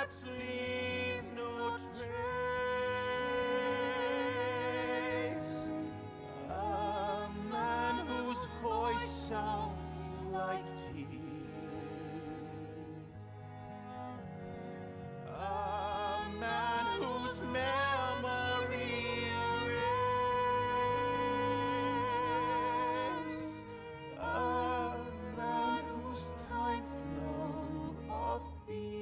footsteps leave no trace. A man whose voice sounds like tears. A man whose memory erased. A man whose time flow off beat.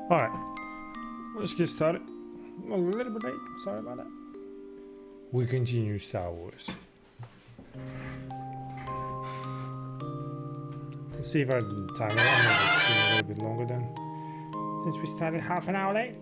Alright, let's get started. A little bit late, sorry about that. We continue Star Wars. Let's see if our timer is a little bit longer than since we started half an hour late.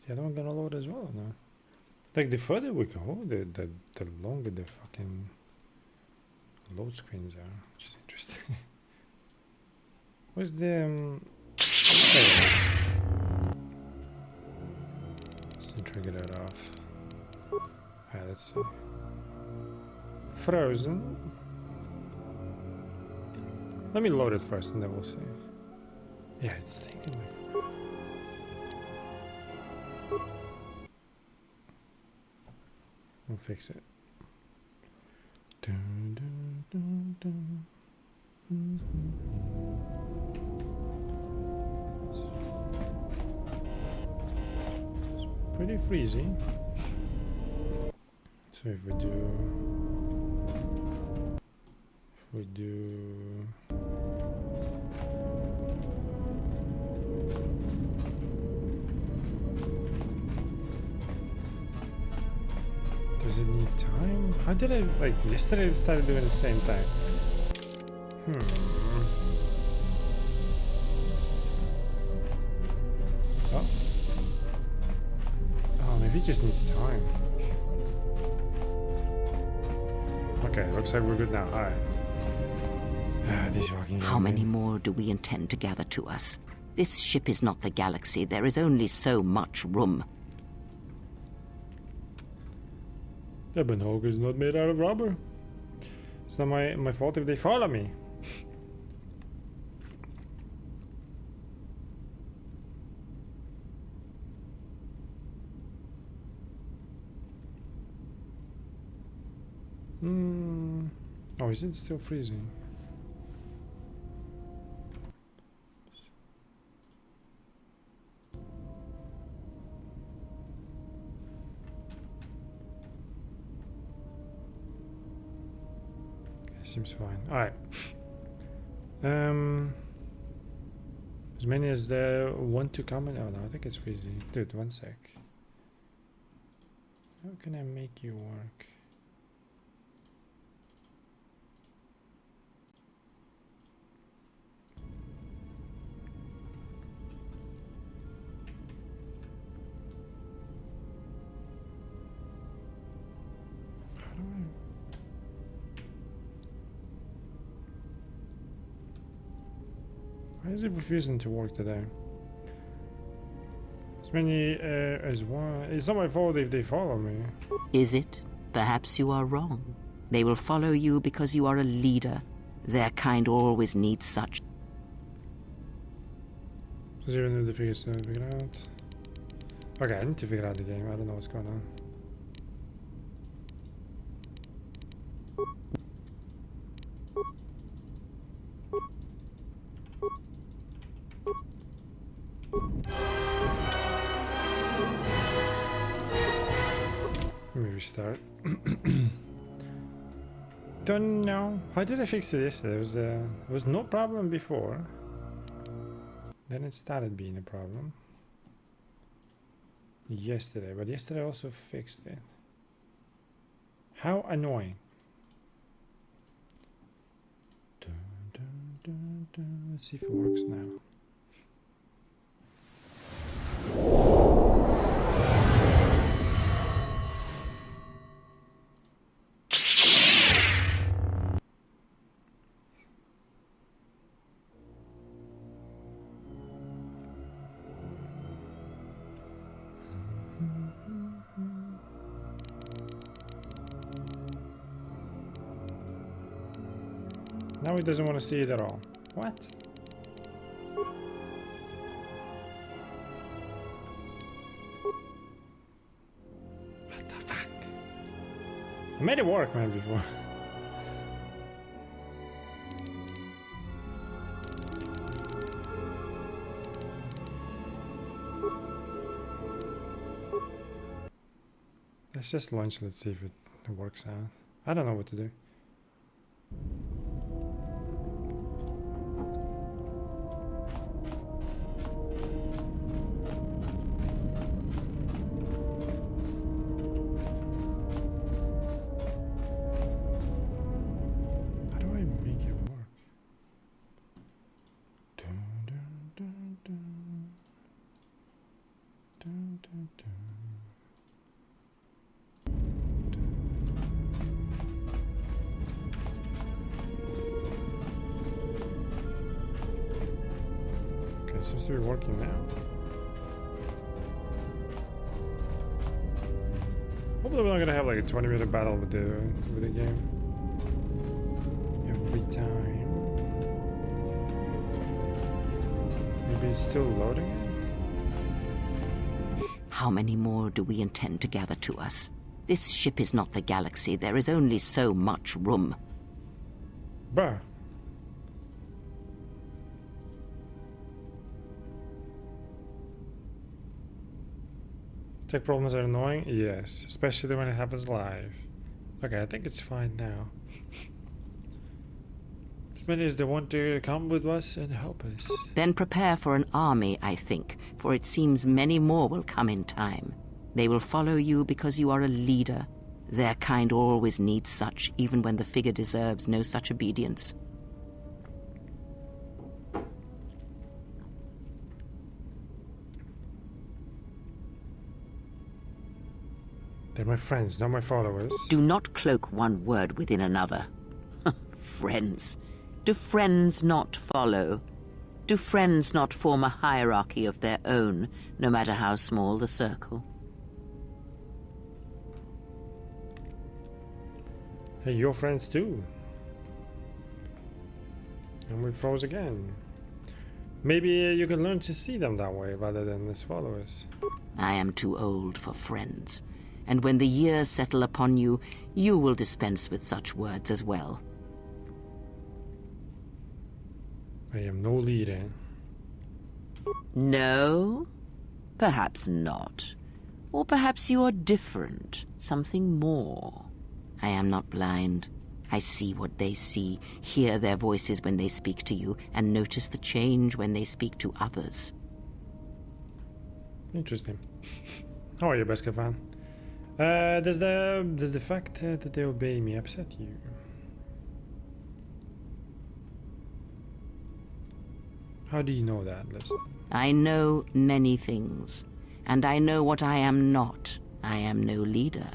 The other one gonna load as well, no? Like the further we go, the longer the fucking load screens are, which is interesting. Where's the let's trigger that off. Alright, let's see. Frozen. Let me load it first and then we'll see. Yeah, it's taking like we'll fix it. Dun, dun, dun, dun. It's pretty freezy. So if we do does it need time? How did I, like, yesterday I started doing the same thing. Oh. Oh, maybe it just needs time. Okay, looks like we're good now. Alright. These fucking How many more do we intend to gather to us? This ship is not the galaxy. There is only so much room. Ebon Hawk is not made out of rubber. It's not my fault if they follow me. Oh, is it still freezing? Seems fine. Alright. As many as there want to comment. Oh no, I think it's freezing. Dude, one sec. How can I make you work? Why is it refusing to work today? As many as one. It's not my fault if they follow me. Is it? Perhaps you are wrong. They will follow you because you are a leader. Their kind always needs such. Does even know the figures to figure it out? Okay, I need to figure out the game. I don't know what's going on. Let me restart. Don't know. How did I fix it yesterday? There was no problem before. Then it started being a problem. Yesterday, but yesterday I also fixed it. How annoying. Dun, dun, dun, dun. Let's see if it works now. Now he doesn't want to see it at all. What? made it work, man, before. Let's just launch, let's see if it works out. I don't know what to do. How do I make it work? Dun, dun, dun, dun. Dun, dun, dun. Seems to be working now. Hopefully we're not gonna have like a 20-minute battle with the game every time. Maybe it's still loading it? How many more do we intend to gather to us? This ship is not the galaxy. There is only so much room. Bruh. Tech problems are annoying? Yes, especially when it happens live. Okay, I think it's fine now. As many as they want to come with us and help us. Then prepare for an army, I think, for it seems many more will come in time. They will follow you because you are a leader. Their kind always needs such, even when the figure deserves no such obedience. They're my friends, not my followers. Do not cloak one word within another. Friends. Do friends not follow? Do friends not form a hierarchy of their own, no matter how small the circle? Hey, you're friends too. And we froze again. Maybe you can learn to see them that way rather than as followers. I am too old for friends. And when the years settle upon you, you will dispense with such words as well. I am no leader. No? Perhaps not. Or perhaps you are different, something more. I am not blind. I see what they see, hear their voices when they speak to you, and notice the change when they speak to others. Interesting. How are you, Beskar fan? Does the fact that they obey me upset you? How do you know that? Listen. I know many things, and I know what I am not. I am no leader.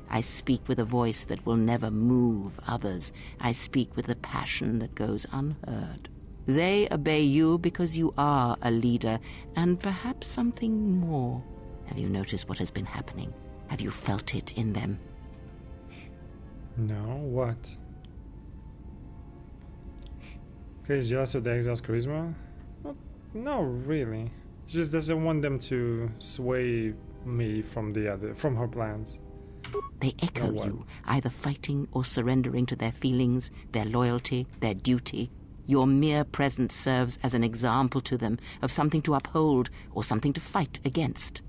I speak with a voice that will never move others. I speak with a passion that goes unheard. They obey you because you are a leader, and perhaps something more. Have you noticed what has been happening? Have you felt it in them? No, what? Okay, he's jealous of the exile's charisma? Well, no, really. She just doesn't want them to sway me from her plans. They echo you, either fighting or surrendering to their feelings, their loyalty, their duty. Your mere presence serves as an example to them of something to uphold or something to fight against.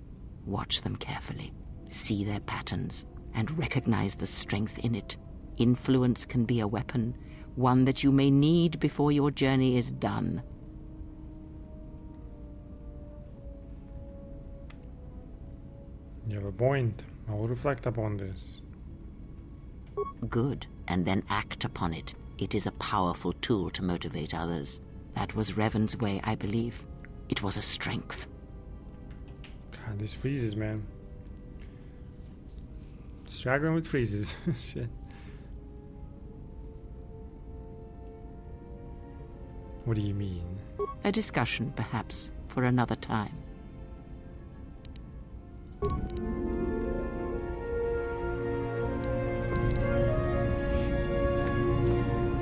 Watch them carefully. See their patterns and recognize the strength in it. Influence can be a weapon, one that you may need before your journey is done. You have a point. I will reflect upon this. Good, and then act upon it. It is a powerful tool to motivate others. That was Revan's way, I believe. It was a strength. God, these freezes, man. Struggling with freezes. Shit. What do you mean? A discussion, perhaps, for another time.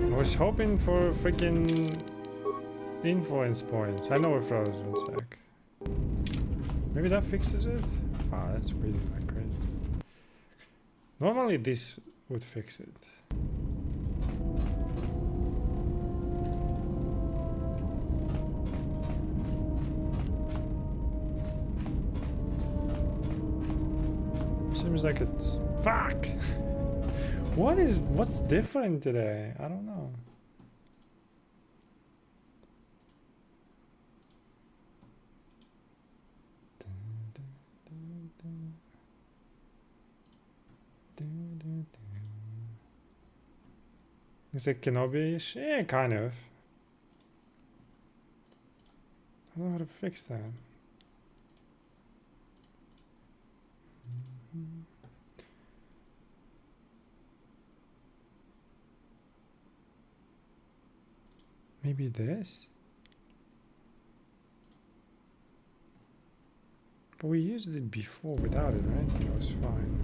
I was hoping for freaking influence points. I know it froze. 1 sec. Maybe that fixes it? Wow, that's freezing like crazy. Normally this would fix it. Seems like it's fuck. What's different today? I don't know. Is it Kenobi-ish? Yeah, kind of. I don't know how to fix that. Maybe this? But we used it before without it, right? It was fine.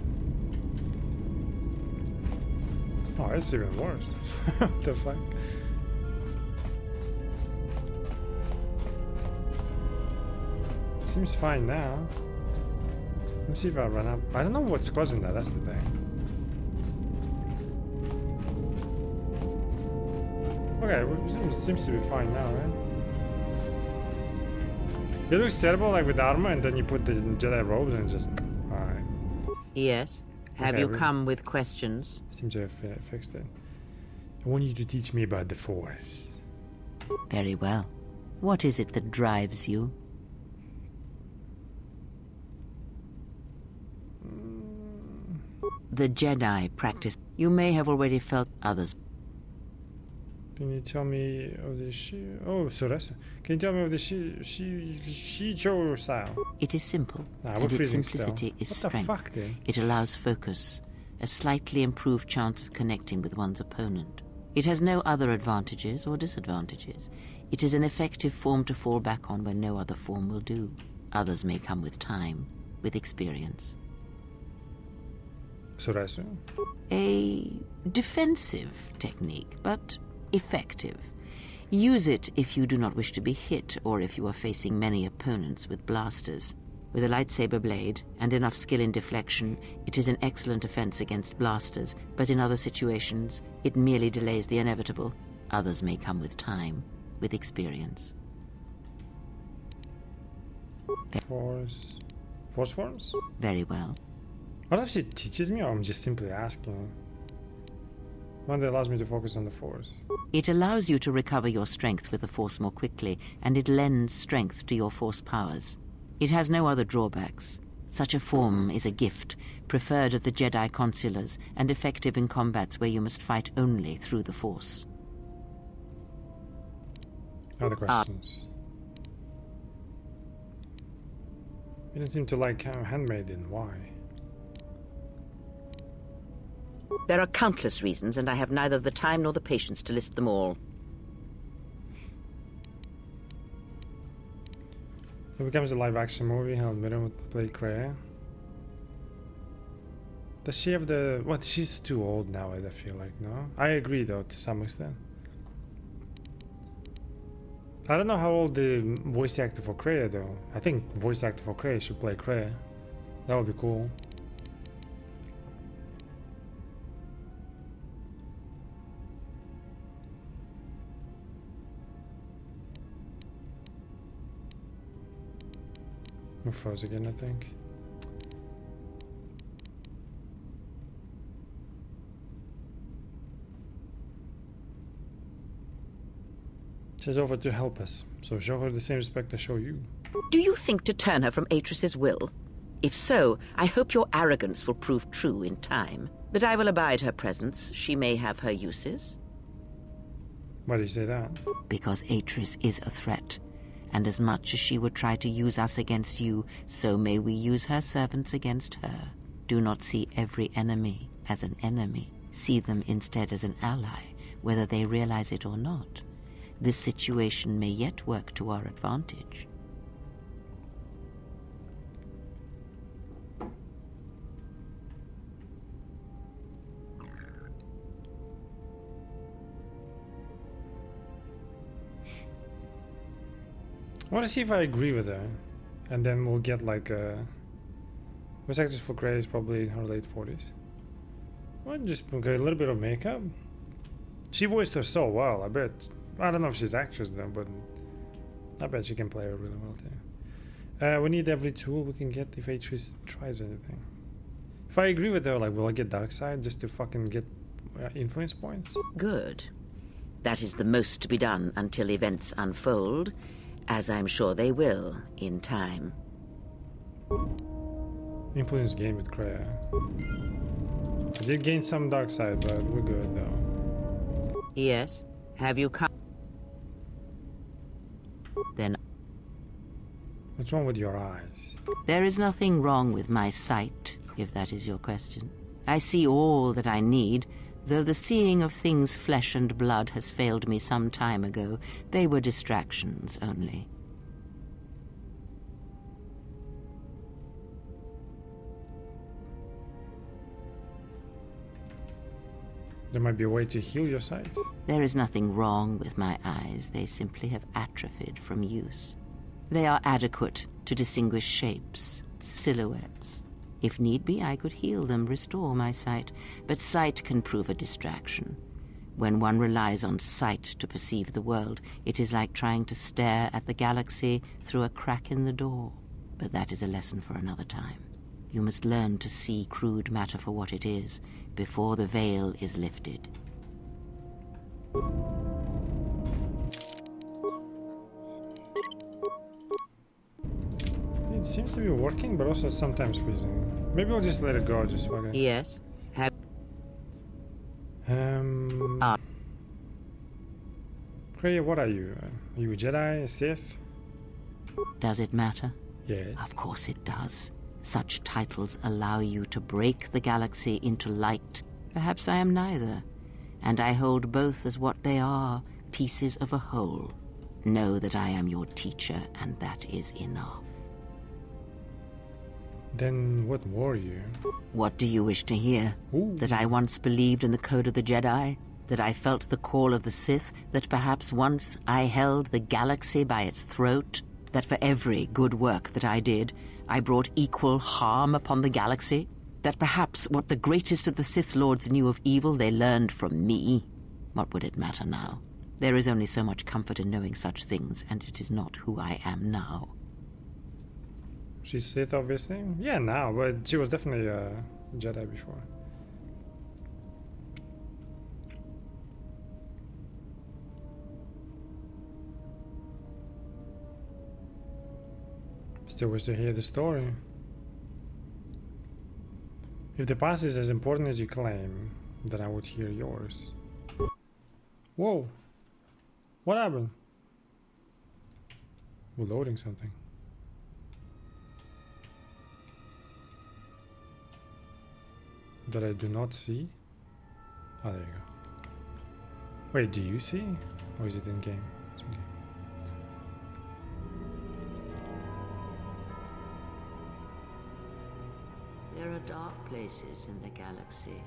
Oh, it's even worse. What the fuck? Seems fine now. Let's see if I run up. I don't know what's causing that, that's the thing. Okay, well, seems to be fine now, right? It looks terrible like with armor and then you put the Jedi robes and just... Alright. Yes? Have Okay, you come with questions? Seems to have fixed it. I want you to teach me about the Force. Very well. What is it that drives you? The Jedi practice. You may have already felt others. Can you tell me of the Surasa. Can you tell me of the Shicho style? It is simple, Nah, and we're its freezing simplicity still. is What strength. the fuck, dude? It allows focus, a slightly improved chance of connecting with one's opponent. It has no other advantages or disadvantages. It is an effective form to fall back on when no other form will do. Others may come with time, with experience. Surasu? A defensive technique, but effective. Use it if you do not wish to be hit or if you are facing many opponents with blasters. With a lightsaber blade and enough skill in deflection, it is an excellent defense against blasters, but in other situations, it merely delays the inevitable. Others may come with time, with experience. Force forms? Very well. What if she teaches me or I'm just simply asking? One that allows me to focus on the Force. It allows you to recover your strength with the Force more quickly, and it lends strength to your Force powers. It has no other drawbacks. Such a form is a gift, preferred of the Jedi consulars, and effective in combats where you must fight only through the Force. Other questions? You don't seem to like Handmaiden. Why? There are countless reasons, and I have neither the time nor the patience to list them all. It becomes a live-action movie. Helen Mirren would play Kreia. Does she have the... What? She's too old now, I feel like, no? I agree, though, to some extent. I don't know how old the voice actor for Kreia, though. I think voice actor for Kreia should play Kreia. That would be cool. We're froze again, I think. She's over to help us, so show her the same respect I show you. Do you think to turn her from Atris's will? If so, I hope your arrogance will prove true in time. But I will abide her presence. She may have her uses. Why do you say that? Because Atris is a threat. And as much as she would try to use us against you, so may we use her servants against her. Do not see every enemy as an enemy. See them instead as an ally, whether they realize it or not. This situation may yet work to our advantage. I want to see if I agree with her, and then we'll get like a... Voice actress for Grey is probably in her late 40s. Well, just okay, a little bit of makeup. She voiced her so well, I bet. I don't know if she's actress though, but I bet she can play her really well too. We need every tool we can get if Atreus tries anything. If I agree with her, like, will I get Darkside just to fucking get influence points? Good. That is the most to be done until events unfold, as I'm sure they will in time. Influence gain with Kreia. I did gain some Darkside, but we're good though. Yes? Have you come? Then What's wrong with your eyes? there is nothing wrong with my sight, if that is your question. I see all that I need, though the seeing of things flesh and blood has failed me some time ago. They were distractions only. There might be a way to heal your sight. There is nothing wrong with my eyes. They simply have atrophied from use. They are adequate to distinguish shapes, silhouettes. If need be, I could heal them, restore my sight. But sight can prove a distraction. When one relies on sight to perceive the world, it is like trying to stare at the galaxy through a crack in the door. But that is a lesson for another time. You must learn to see crude matter for what it is, before the veil is lifted. It seems to be working, but also sometimes freezing. Maybe I'll just let it go, just fucking... Yes? Have... Kreia, what are you? Are you a Jedi, a Sith? Does it matter? Yes. Of course it does. Such titles allow you to break the galaxy into light. Perhaps I am neither, and I hold both as what they are, pieces of a whole. Know that I am your teacher, and that is enough. Then what were you? What do you wish to hear? Ooh. That I once believed in the code of the Jedi? That I felt the call of the Sith? That perhaps once I held the galaxy by its throat? That for every good work that I did, I brought equal harm upon the galaxy? That perhaps what the greatest of the Sith Lords knew of evil they learned from me? What would it matter now? There is only so much comfort in knowing such things, and it is not who I am now. She's Sith, obviously? Yeah, now, but she was definitely a Jedi before. Still wish to hear the story. If the past is as important as you claim, then I would hear yours. Whoa! What happened? We're loading something. That I do not see? Oh, there you go. Wait, do you see? Or is it in game? It's in game. There are dark places in the galaxy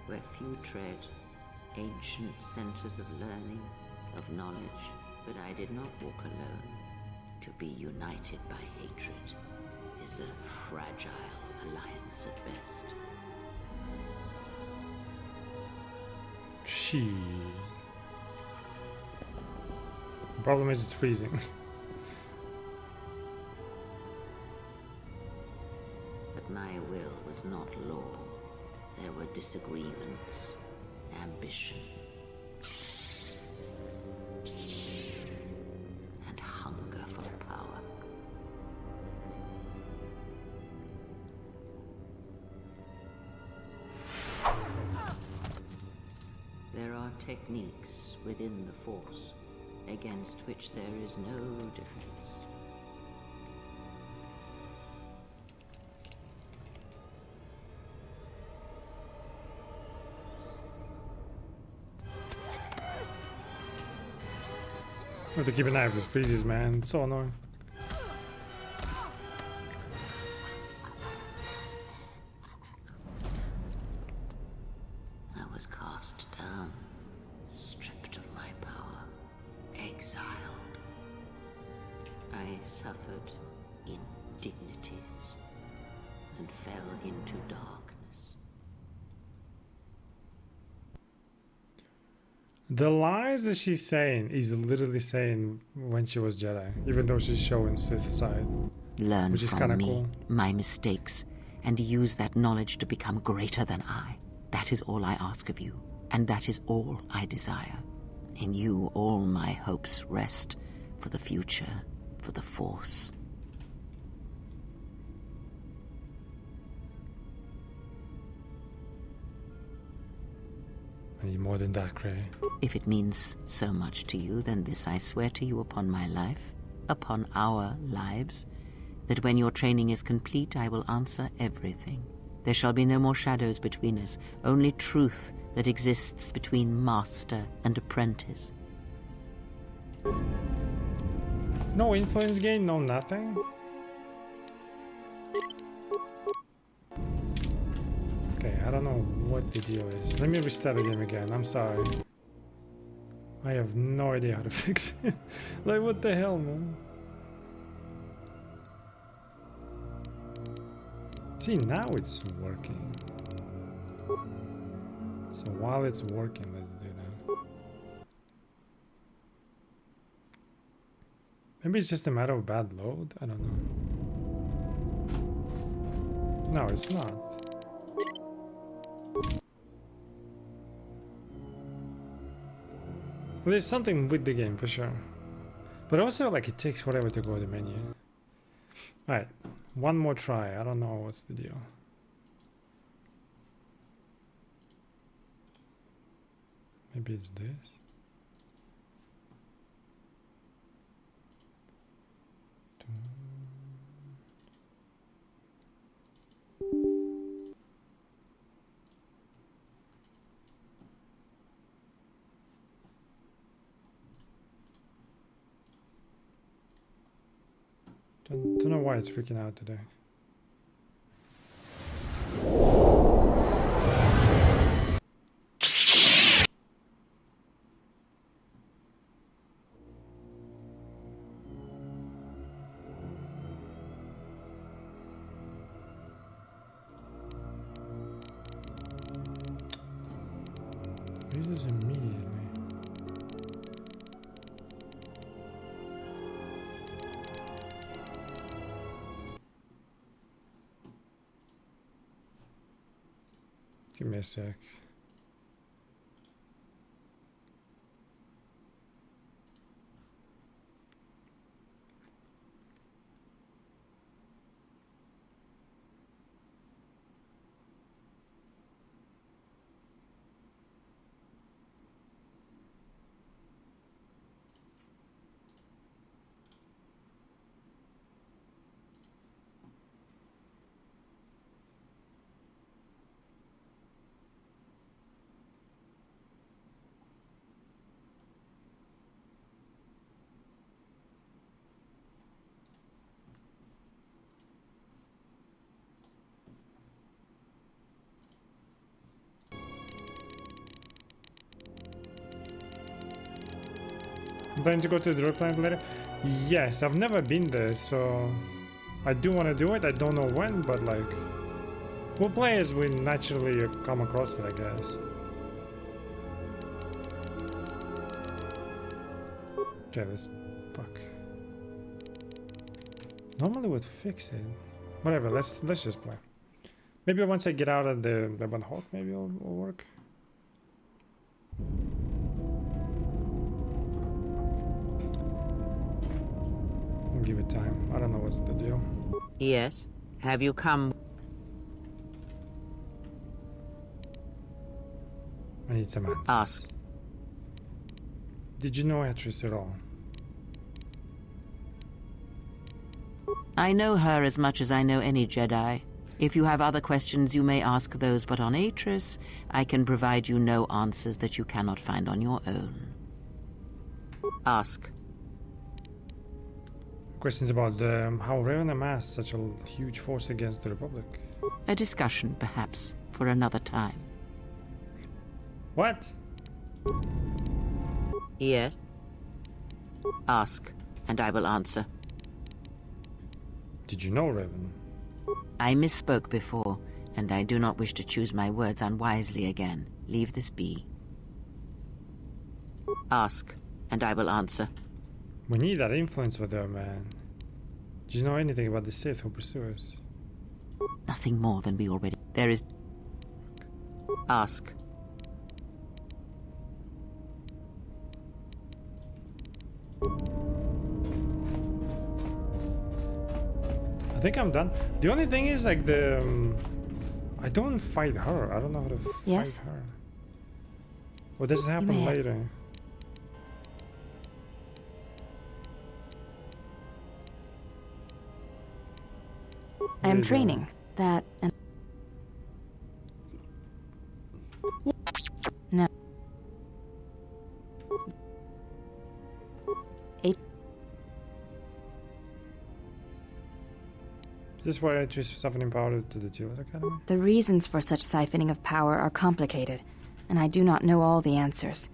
where few tread, ancient centers of learning, of knowledge, but I did not walk alone. To be united by hatred is a fragile alliance at best. The problem is it's freezing. But my will was not law. There were disagreements, ambition, and hunger for power. There are techniques within the Force against which there is no defense. I have to keep an eye if it freezes, man. It's so annoying. I was cast down, stripped of my power, exiled. I suffered indignities and fell into darkness. The lies that she's saying is literally saying when she was Jedi, even though she's showing Sith side. Learn Which is from kinda me, cool. my mistakes, and use that knowledge to become greater than I. That is all I ask of you, and that is all I desire. In you all my hopes rest, for the future, for the Force. I need more than that, Cray. If it means so much to you, then this I swear to you upon my life, upon our lives, that when your training is complete, I will answer everything. There shall be no more shadows between us, only truth that exists between master and apprentice. No influence gain, no nothing? Okay, I don't know what the deal is. Let me restart the game again, I'm sorry. I have no idea how to fix it. Like, what the hell, man? See, now it's working. So while it's working, let's do that. Maybe it's just a matter of bad load? I don't know. No, it's not. Well, there's something with the game for sure. But also, like, it takes forever to go to the menu. Alright, one more try. I don't know what's the deal. Maybe it's this. Don't know why it's freaking out today. Use this immediately. Give me a sec. Planning to go to the droid planet later? Yes, I've never been there, so I do want to do it. I don't know when, but like, we'll play as we naturally come across it, I guess. Okay, let's fuck. Normally would fix it. Whatever, let's just play. Maybe once I get out of the One Hawk, maybe it'll work. Give it time. I don't know what's the deal. Yes? Have you come? I need some answers. Ask. Did you know Atris at all? I know her as much as I know any Jedi. If you have other questions, you may ask those, but on Atris, I can provide you no answers that you cannot find on your own. Ask. Questions about how Revan amassed such a huge force against the Republic. A discussion, perhaps, for another time. What? Yes? Ask, and I will answer. Did you know Revan? I misspoke before, and I do not wish to choose my words unwisely again. Leave this be. Ask, and I will answer. We need that influence with her, man. Do you know anything about the Sith who pursue us? Nothing more than we already... There is... Ask. I think I'm done. The only thing is like the... I don't fight her. I don't know how to Yes? fight her. Or does it happen may. later? I am Where training. That and... No. Is this why I choose siphoning power to the Telos Academy? The reasons for such siphoning of power are complicated, and I do not know all the answers.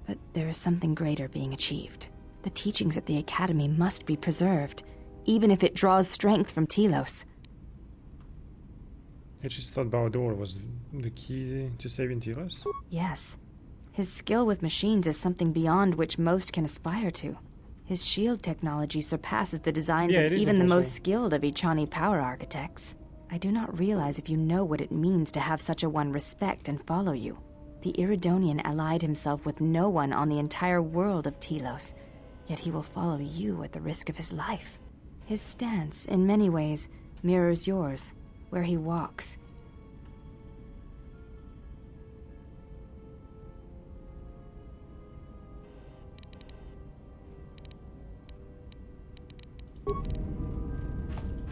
But there is something greater being achieved. The teachings at the Academy must be preserved, even if it draws strength from Telos. I just thought Balador was the key to saving Telos. Yes. His skill with machines is something beyond which most can aspire to. His shield technology surpasses the designs Yeah, of it is even the most impossible. skilled of Ichani power architects. I do not realize if you know what it means to have such a one respect and follow you. The Iridonian allied himself with no one on the entire world of Telos, yet he will follow you at the risk of his life. His stance, in many ways, mirrors yours, where he walks.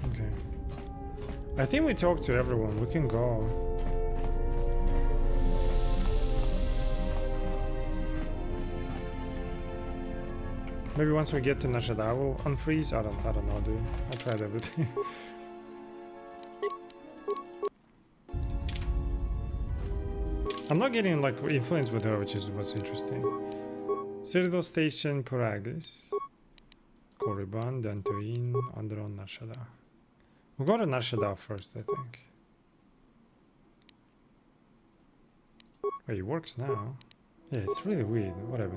Okay. I think we talked to everyone. We can go. Maybe once we get to Nashada, we'll unfreeze. I don't know, dude. I tried everything. I'm not getting like influence with her, which is what's interesting. Citadel Station, Poraglis, Korriban, Dantooine, Onderon, Nashada. We'll go to Nashada first, I think. Wait, it works now. Yeah, it's really weird. Whatever.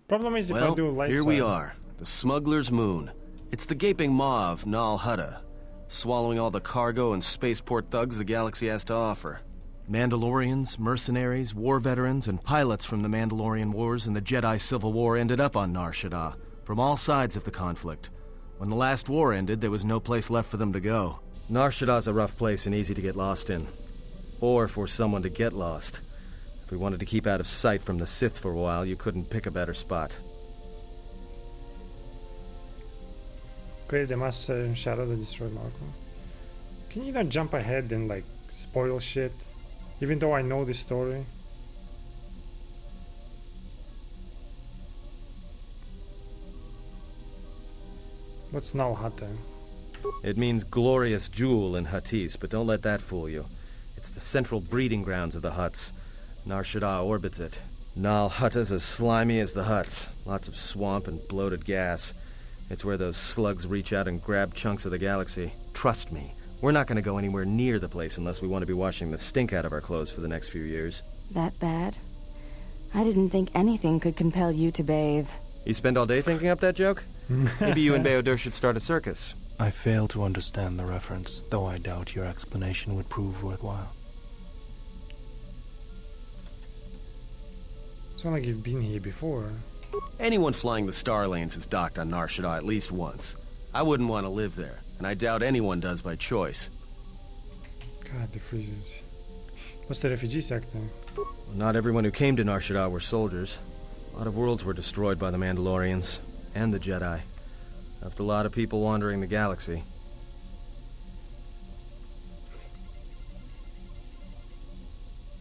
Problem is if I do light here we side- are, the smuggler's moon. It's the gaping maw of Nal Hutta, swallowing all the cargo and spaceport thugs the galaxy has to offer. Mandalorians, mercenaries, war veterans, and pilots from the Mandalorian Wars and the Jedi Civil War ended up on Nar Shaddaa, from all sides of the conflict. When the last war ended, there was no place left for them to go. Nar Shaddaa's a rough place and easy to get lost in. Or for someone to get lost. If we wanted to keep out of sight from the Sith for a while, you couldn't pick a better spot. Create a mass shadow that destroyed Marco. Can you not jump ahead and like spoil shit? Even though I know the story. What's Nal Hutta? It means glorious jewel in Huttese, but don't let that fool you. It's the central breeding grounds of the Hutts. Nar Shaddaa orbits it. Nal Hutta's as slimy as the Hutts. Lots of swamp and bloated gas. It's where those slugs reach out and grab chunks of the galaxy. Trust me, we're not going to go anywhere near the place unless we want to be washing the stink out of our clothes for the next few years. That bad? I didn't think anything could compel you to bathe. You spend all day thinking up that joke? Maybe you and Bayodur should start a circus. I fail to understand the reference, though I doubt your explanation would prove worthwhile. Sound like you've been here before. Anyone flying the Star Lanes has docked on Nar Shaddaa at least once. I wouldn't want to live there, and I doubt anyone does by choice. God, the freezes. What's the refugee sector? Well, not everyone who came to Nar Shaddaa were soldiers. A lot of worlds were destroyed by the Mandalorians, and the Jedi. Left a lot of people wandering the galaxy.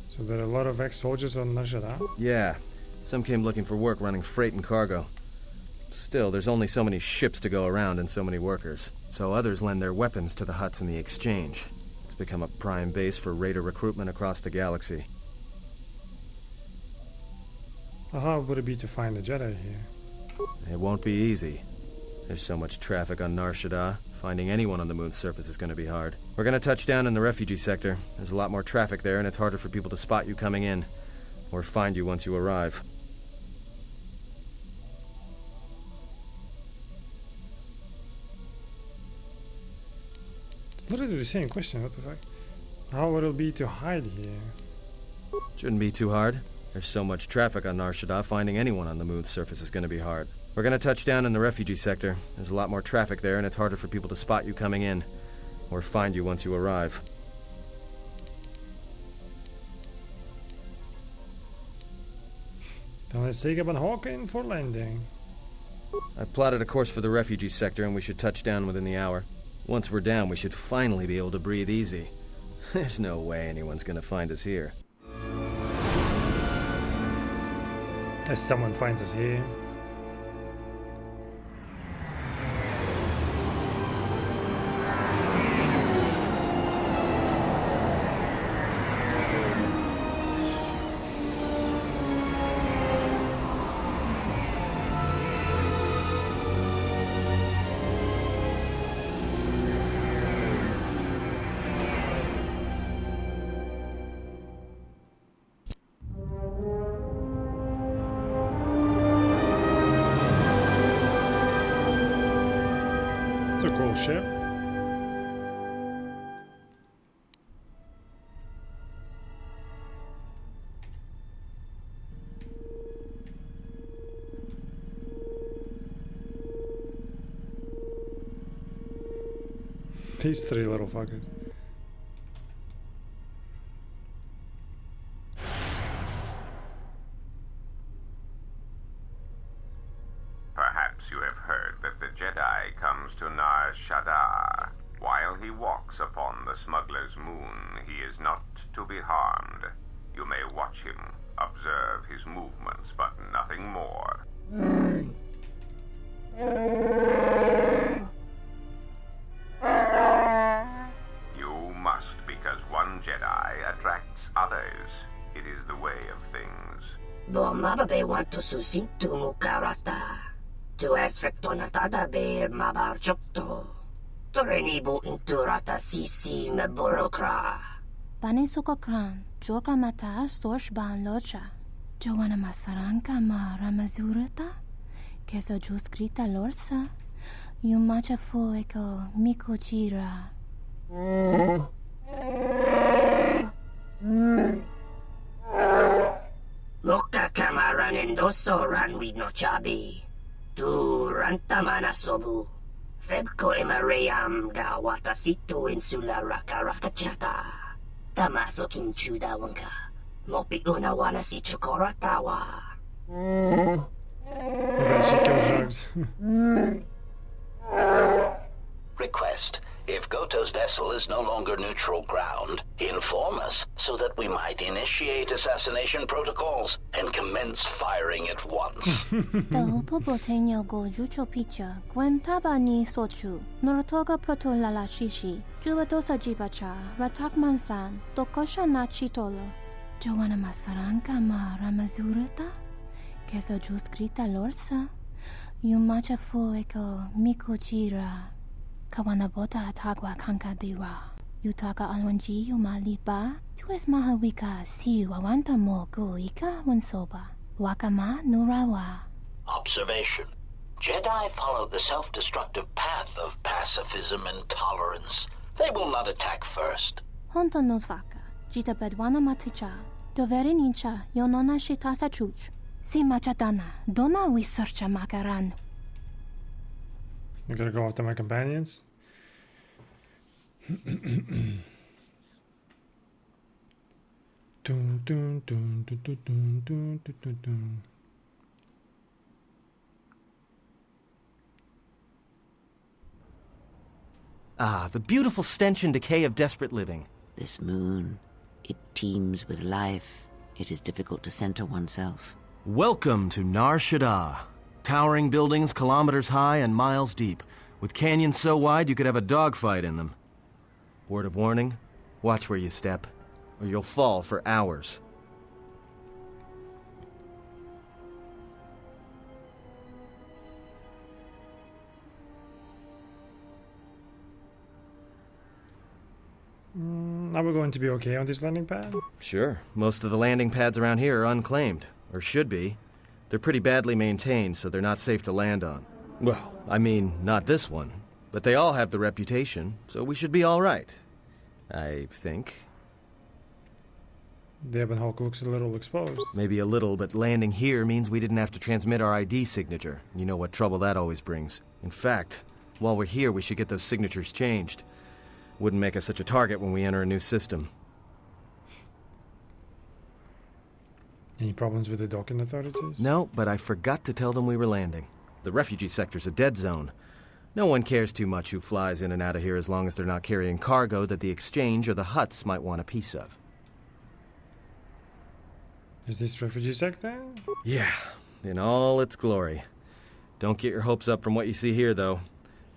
So there are a lot of ex-soldiers on Nar Shaddaa? Yeah, some came looking for work running freight and cargo. Still, there's only so many ships to go around and so many workers. So others lend their weapons to the Hutts in the exchange. It's become a prime base for raider recruitment across the galaxy. How hard would it be to find a Jedi here? It won't be easy. There's so much traffic on Nar Shaddaa. Finding anyone on the moon's surface is going to be hard. We're going to touch down in the refugee sector. There's a lot more traffic there, and it's harder for people to spot you coming in, or find you once you arrive. It's literally the same question, what the fuck? How would it be to hide here? Shouldn't be too hard. There's so much traffic on Nar Shaddaa, finding anyone on the moon's surface is going to be hard. We're going to touch down in the refugee sector. There's a lot more traffic there, and it's harder for people to spot you coming in, or find you once you arrive. Then let's take up an Hawking for landing. I've plotted a course for the refugee sector, and we should touch down within the hour. Once we're down, we should finally be able to breathe easy. There's no way anyone's going to find us here. As someone finds us here. It's a cool ship. These three little fuckers. Perhaps you have heard that the Jedi comes to Nar Shaddaa. While he walks upon the smuggler's moon, he is not to be harmed. You may watch him, observe his movements, but nothing more. You must, because one Jedi attracts others. It is the way of things. Mababe want to susintu mukarata. Tu esfrektonatada beer mabarchokto. Torenibu inturata sisi meborokra. Panisokokran, joka mata storch ban locha. Joana masaranka ma ramazurata. Keso juskrita lorsa. Yumacha fueko mikojira. Moka kamaran endoso ranwi no chabi. Tu rantamana sobu. Febko emaream ga watasitu insula rakarakachata. Tamaso kinchuda wanka. Mopi una wana si chokoratawa. Okay, she kills drugs. Request. If Goto's vessel is no longer neutral ground, inform us so that we might initiate assassination protocols and commence firing at once. Taupo boteño go jucho picha, guentaba ni sochu, norotoga proto lalashishi, jubadosa jibacha, ratak mansan, tokosha na chitolo. Joana masaranka ma ramazurata, keso juskrita lorsa, yumacha fueko mikojira. Kawanabota atagwa kankadiwa. Yutaka alwanji yumaliba. Tu es mahawika si wawanta mo guika wansoba. Wakama nurawa. Observation. Jedi follow the self-destructive path of pacifism and tolerance. They will not attack first. Honta no saka. Jita bedwana maticha. Doveri nincha yonona shitasa chuch. Si machadana. Dona we searcha makaran. I'm gonna go after my companions. Dun, dun, dun, dun, dun, dun, dun, dun, dun, dun. Ah, the beautiful stench and decay of desperate living. This moon, it teems with life. It is difficult to center oneself. Welcome to Nar Shaddaa. Towering buildings kilometers high and miles deep, with canyons so wide you could have a dogfight in them. Word of warning, watch where you step, or you'll fall for hours. are we going to be okay on this landing pad? Sure. Most of the landing pads around here are unclaimed, or should be. They're pretty badly maintained, so they're not safe to land on. Well, I mean, not this one. But they all have the reputation, so we should be all right. I think. The Ebon Hulk looks a little exposed. Maybe a little, but landing here means we didn't have to transmit our ID signature. You know what trouble that always brings. In fact, while we're here, we should get those signatures changed. Wouldn't make us such a target when we enter a new system. Any problems with the docking authorities? No, but I forgot to tell them we were landing. The refugee sector's a dead zone. No one cares too much who flies in and out of here as long as they're not carrying cargo that the exchange or the Hutts might want a piece of. Is this refugee sector? Yeah, in all its glory. Don't get your hopes up from what you see here, though.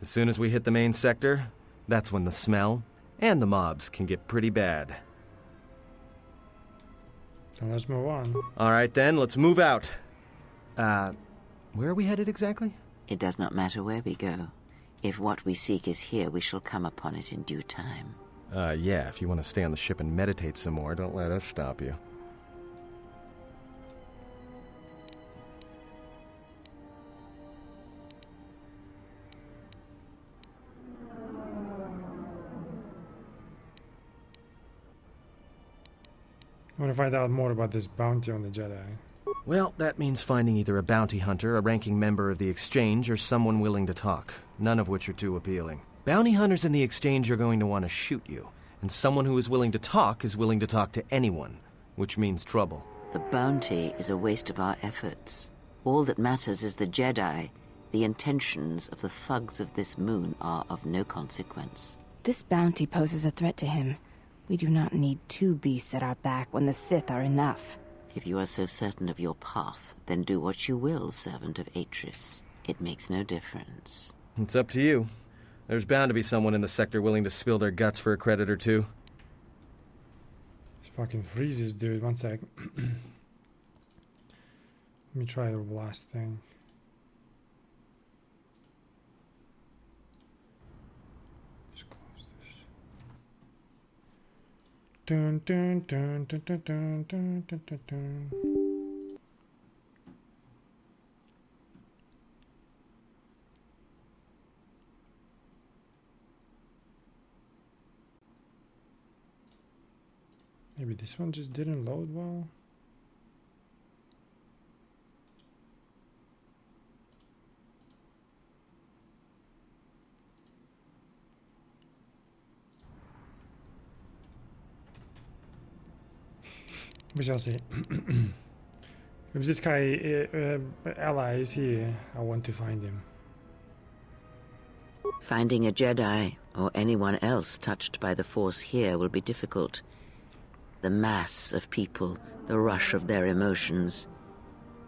As soon as we hit the main sector, that's when the smell and the mobs can get pretty bad. So let's move on. All right, then, let's move out. Where are we headed exactly? It does not matter where we go. If what we seek is here, we shall come upon it in due time. Yeah, if you want to stay on the ship and meditate some more, don't let us stop you. I want to find out more about this bounty on the Jedi. Well, that means finding either a bounty hunter, a ranking member of the Exchange, or someone willing to talk, none of which are too appealing. Bounty hunters in the Exchange are going to want to shoot you, and someone who is willing to talk to anyone, which means trouble. The bounty is a waste of our efforts. All that matters is the Jedi. The intentions of the thugs of this moon are of no consequence. This bounty poses a threat to him. We do not need two beasts at our back when the Sith are enough. If you are so certain of your path, then do what you will, servant of Atris. It makes no difference. It's up to you. There's bound to be someone in the sector willing to spill their guts for a credit or two. This fucking freezes, dude. 1 sec. Let me try the last thing. Just close this. Dun dun dun dun dun dun dun dun dun dun. Maybe this one just didn't load well. We shall see. If this guy ally is here, I want to find him. Finding a Jedi, or anyone else touched by the Force here, will be difficult. The mass of people, the rush of their emotions.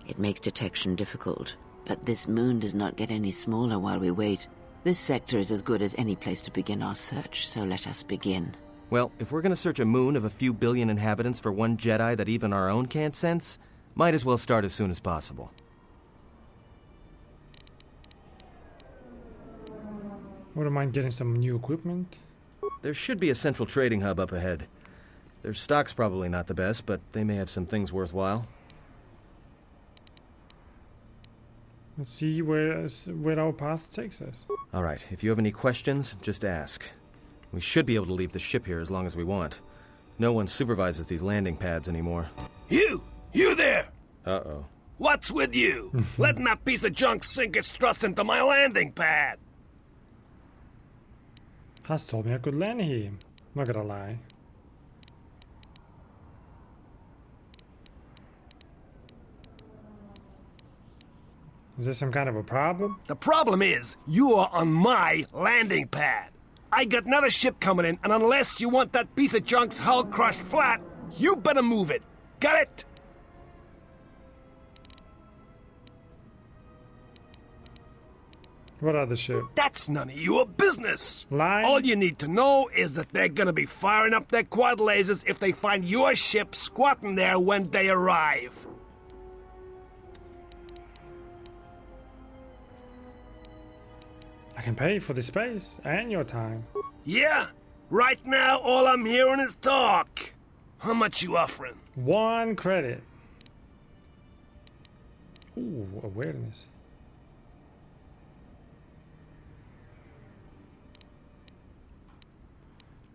It makes detection difficult. But this moon does not get any smaller while we wait. This sector is as good as any place to begin our search, so let us begin. Well, if we're gonna search a moon of a few billion inhabitants for one Jedi that even our own can't sense, might as well start as soon as possible. Wouldn't mind getting some new equipment. There should be a central trading hub up ahead. Their stock's probably not the best, but they may have some things worthwhile. Let's see where our path takes us. All right, if you have any questions, just ask. We should be able to leave the ship here as long as we want. No one supervises these landing pads anymore. You there! Uh-oh. What's with you? Letting that piece of junk sink its struts into my landing pad! Has told me I could land here. Not gonna lie. Is there some kind of a problem? The problem is, you are on my landing pad. I got another ship coming in, and unless you want that piece of junk's hull crushed flat, you better move it. Got it? What other ship? That's none of your business. Line? All you need to know is that they're gonna be firing up their quad lasers if they find your ship squatting there when they arrive. I can pay for the space and your time. Yeah? Right now, all I'm hearing is talk. How much you offering? 1 credit. Ooh, awareness.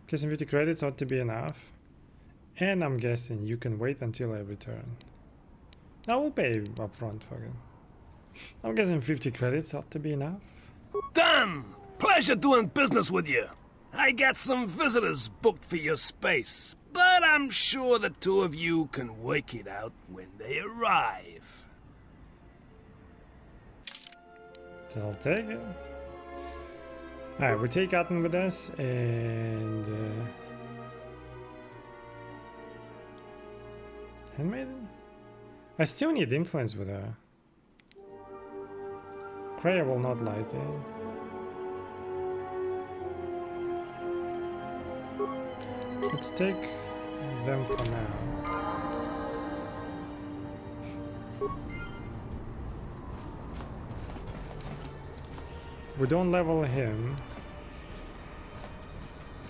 Guessing 50 credits ought to be enough. And I'm guessing you can wait until I return. I will pay upfront, fucking. I'm guessing 50 credits ought to be enough. Done! Pleasure doing business with you. I got some visitors booked for your space, but I'm sure the two of you can work it out when they arrive. So I'll take it. Alright, we take Atten with us, and Handmaiden? I still need influence with her. Kreia will not like it. Let's take them for now. We don't level him.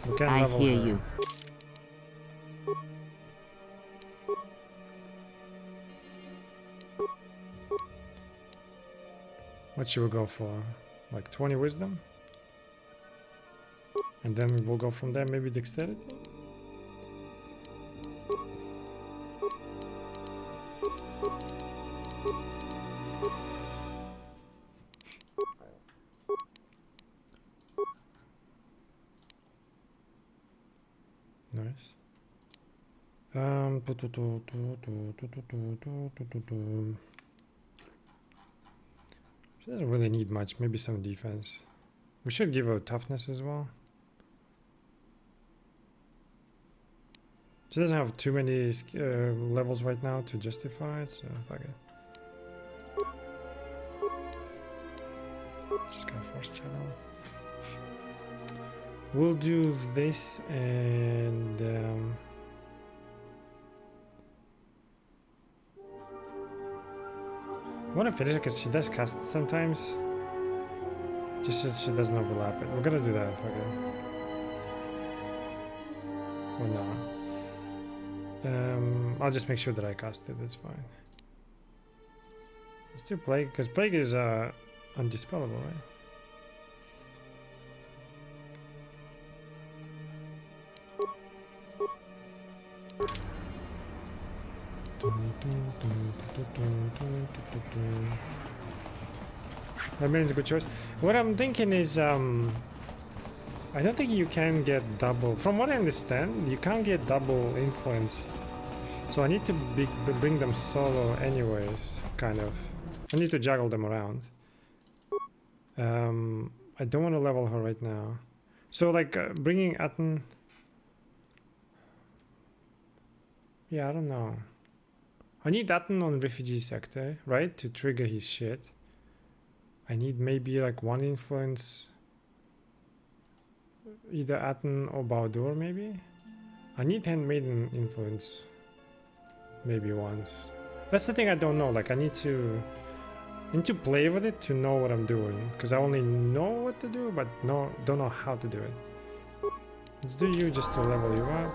We can level I hear her. you. What should we go for? Like 20 wisdom? And then we'll go from there, maybe dexterity? Nice. She doesn't really need much, maybe some defense. We should give her toughness as well. She doesn't have too many levels right now to justify it, so fuck it. Just go first channel. We'll do this and I want to finish it because she does cast it sometimes. Just so she doesn't overlap it. We're gonna do that, fuck it. Or not. I'll just make sure that I cast it, that's fine. Let's do Plague, because Plague is undispellable, right? That means a good choice. What I'm thinking is, I don't think you can get double. From what I understand, you can't get double influence. So I need to bring them solo anyways, kind of. I need to juggle them around. I don't want to level her right now. So like bringing Atten. Yeah, I don't know. I need Atten on refugee sector, right, to trigger his shit. I need maybe like 1 influence, either Atten or Baldur maybe. I need Handmaiden influence maybe once. That's the thing I don't know, like I need to play with it to know what I'm doing, because I only know what to do but don't know how to do it. Let's do you just to level you up.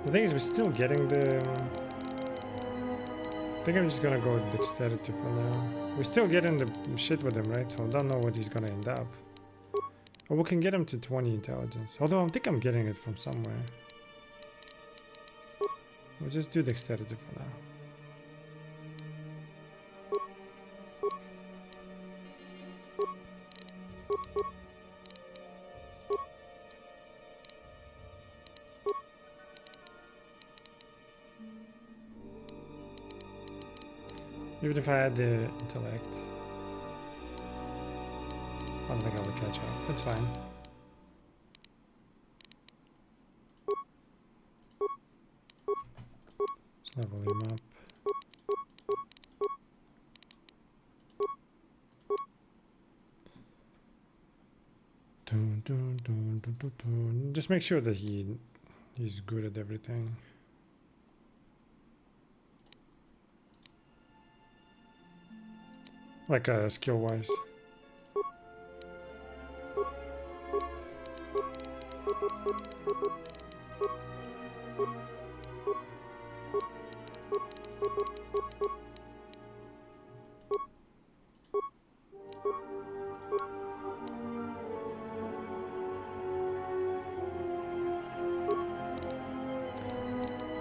The thing is, we're still getting the... I think I'm just gonna go with dexterity for now. We're still getting the shit with him, right? So I don't know what he's gonna end up. Or we can get him to 20 intelligence. Although I think I'm getting it from somewhere. We'll just do dexterity for now. Even if I had the intellect, I don't think I would catch up. That's fine. Let's level him up. Just make sure that he's good at everything. Like skill wise.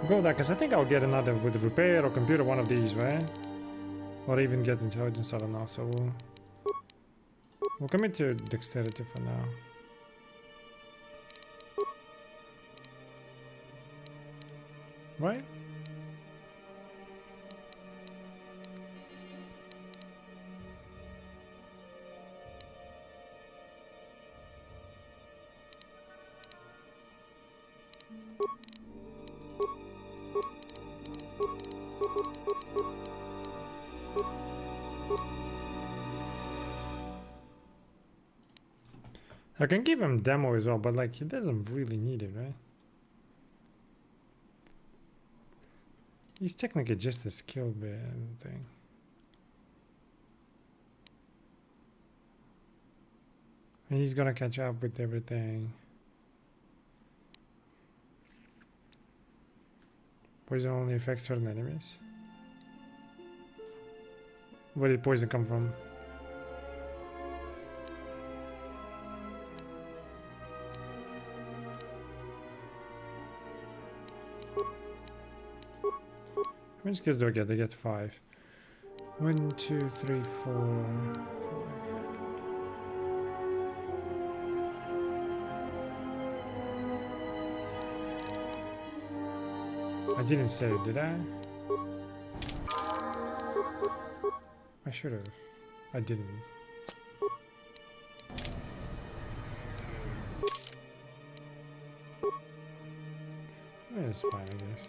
Go there, because I think I'll get another with repair or computer, one of these, right? Or even get intelligence, I don't know, so we'll commit to dexterity for now. Right? I can give him demo as well, but like he doesn't really need it, right? He's technically just a skill thing. And he's gonna catch up with everything. Poison only affects certain enemies. Where did poison come from? How many skills do I get? I get 5. 1, 2, 3, 4, 5. I didn't say it, did I? I should have. I didn't. It's fine, I guess.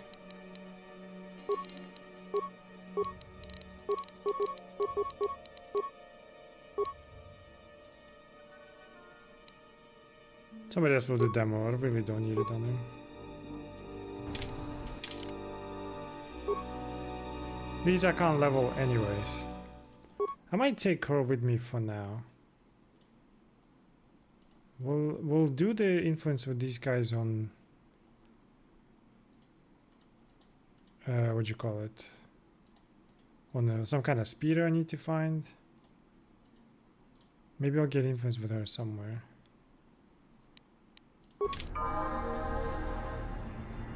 Somebody else will do demo. I really don't need it on him. These I can't level anyways. I might take her with me for now. We'll do the influence with these guys on what you call it? On some kind of speeder I need to find. Maybe I'll get influence with her somewhere.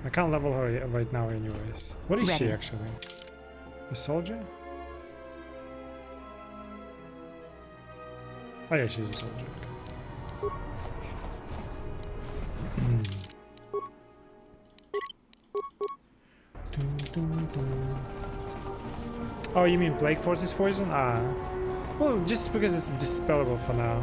I can't level her right now anyways. What is she actually? A soldier? Oh yeah, she's a soldier. Oh, you mean Plague Force's poison? Ah. Well, just because it's dispellable for now.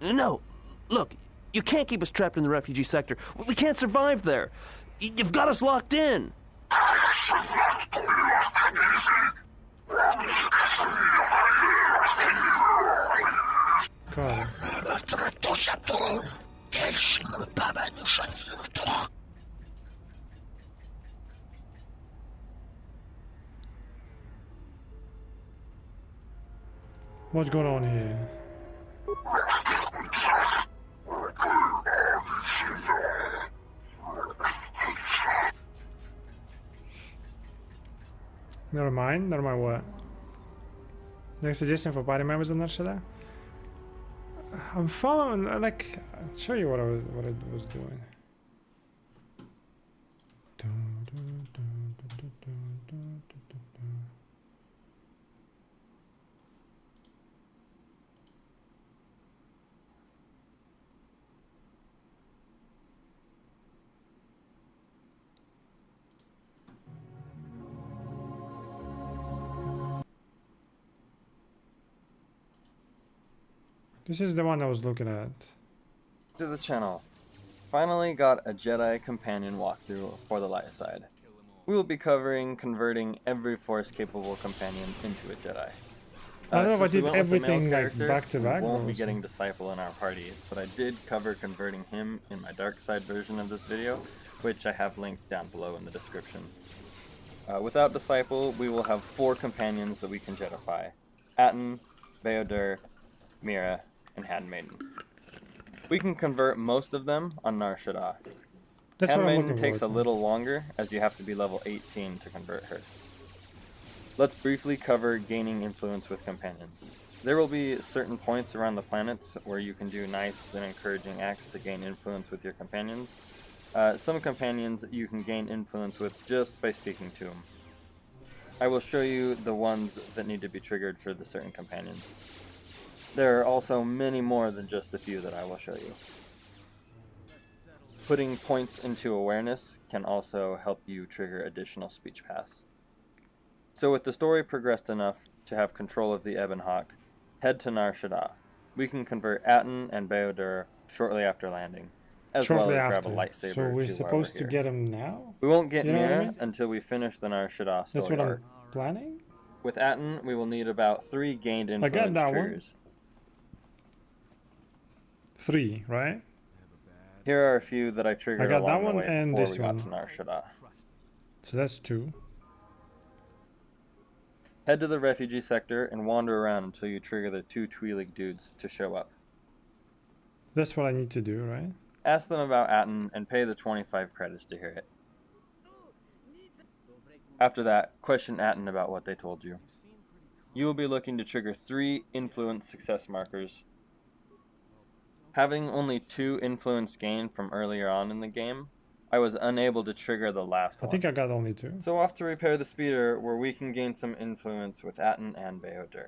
No, look, you can't keep us trapped in the refugee sector. We can't survive there. You've got us locked in. God. What's going on here? Never mind what? Next suggestion for party members on that shit? I'm following, like, I'll show you what I was doing. This is the one I was looking at. To the channel. Finally got a Jedi companion walkthrough for the Lightside. We will be covering converting every Force-capable companion into a Jedi. I don't know if I Since we did went with the male everything like character, back to back. we won't but be also- getting Disciple in our party, but I did cover converting him in my dark side version of this video, which I have linked down below in the description. Without Disciple, we will have 4 companions that we can Jedify: Atten, Bayodur, Mira, and Handmaiden. We can convert most of them on Nar Shaddaa. That's what I'm Handmaiden looking takes a forward to. little longer, as you have to be level 18 to convert her. Let's briefly cover gaining influence with companions. There will be certain points around the planets where you can do nice and encouraging acts to gain influence with your companions. Some companions you can gain influence with just by speaking to them. I will show you the ones that need to be triggered for the certain companions. There are also many more than just a few that I will show you. Putting points into awareness can also help you trigger additional speech paths. So with the story progressed enough to have control of the Ebon Hawk, head to Nar Shaddaa. We can convert Atten and Bayodur shortly after landing, as Shortly well as after. grab a lightsaber. So we're too supposed while to get him now? We won't get You know what I Mira mean? until we finish the Nar Shaddaa story That's what arc. I'm planning? With Atten, we will need about 3 gained I influence got that triggers. 3, right? Here are a few that I triggered I got that along the one way and before this we got one. to Nar Shaddaa. So that's 2. Head to the refugee sector and wander around until you trigger the 2 Twi'lek dudes to show up. That's what I need to do, right? Ask them about Atten and pay the 25 credits to hear it. After that, question Atten about what they told you. You will be looking to trigger 3 influence success markers. Having only 2 influence gained from earlier on in the game, I was unable to trigger the last I one. think I got only 2. So off to repair the speeder, where we can gain some influence with Atten and Bayodur.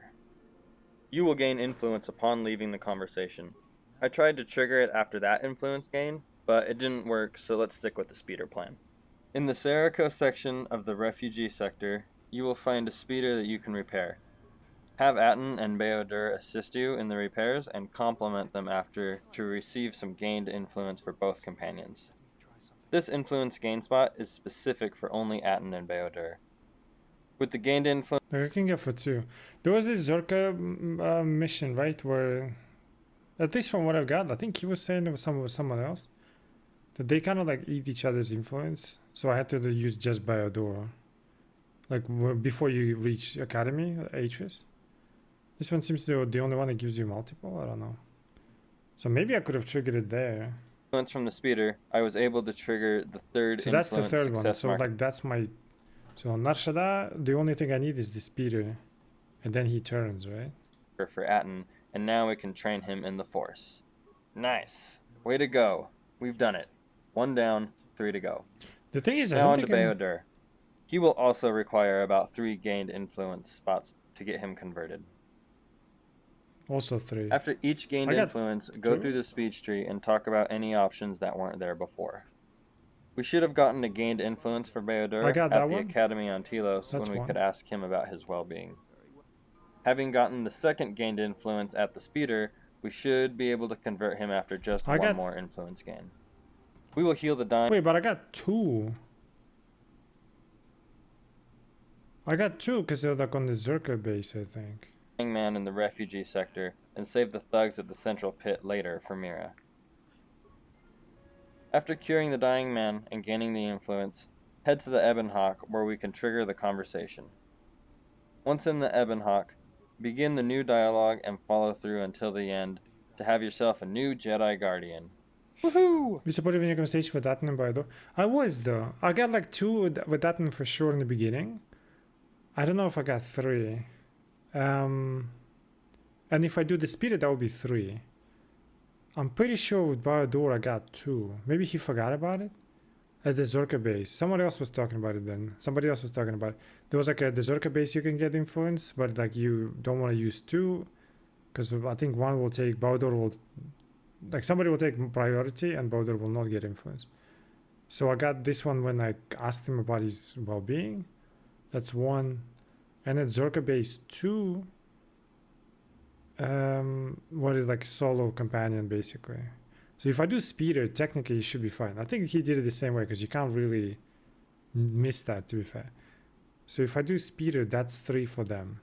You will gain influence upon leaving the conversation. I tried to trigger it after that influence gain, but it didn't work, so let's stick with the speeder plan. In the Serrico section of the refugee sector, you will find a speeder that you can repair. Have Atten and Bayodur assist you in the repairs and complement them after to receive some gained influence for both companions. This influence gain spot is specific for only Atten and Bayodur. With the gained influence, I can get for 2. There was this Zerka mission, right? Where, at least from what I've got, I think he was saying it was someone else. That they kind of like eat each other's influence. So I had to use just Bayodur. Like before you reach Academy, Atris. This one seems to be the only one that gives you multiple. I don't know. So maybe I could have triggered it there. from the speeder, I was able to trigger the 3rd So that's the influence 3rd one. success So marker. like that's my. So on Nar Shaddaa, the only thing I need is the speeder, and then he turns, right? For Atten, and now we can train him in the Force. Nice. Way to go. We've done it. 1 down, 3 to go. The thing is, I now don't on to think I'm- Bayodur. He will also require about 3 gained influence spots to get him converted. Also 3. After each gained I got influence, go 2. through the speech tree and talk about any options that weren't there before. We should have gotten a gained influence for Bayodur I got at that the one. Academy on Telos That's when we one. could ask him about his well-being. Having gotten the 2nd gained influence at the speeder, we should be able to convert him after just I 1 got- more influence gain. We will heal the dying Wait, but I got 2. I got 2 because they're like on the Zerka base, I think. man in the refugee sector and save the thugs at the central pit later for Mira. After curing the dying man and gaining the influence, head to the Ebon Hawk where we can trigger the conversation. Once in the Ebon Hawk, begin the new dialogue and follow through until the end to have yourself a new Jedi Guardian. Woohoo! You supported when you conversation with Atten and Bayodur? I was though. I got like 2 with Atten for sure in the beginning. I don't know if I got 3. And if I do the speeder, that would be 3. I'm pretty sure with Bayodur I got 2. Maybe he forgot about it at the Zerka base. Someone else was talking about it then. Somebody else was talking about it. There was like a the Zerka base you can get influence, but like you don't want to use 2 because I think one will take Bayodur will like somebody will take priority and Bayodur will not get influence. So I got this one when I asked him about his well-being. That's 1. And at Zerka base 2. What is like solo companion basically. So if I do speeder, technically it should be fine. I think he did it the same way because you can't really missed that, to be fair. So if I do speeder, that's 3 for them.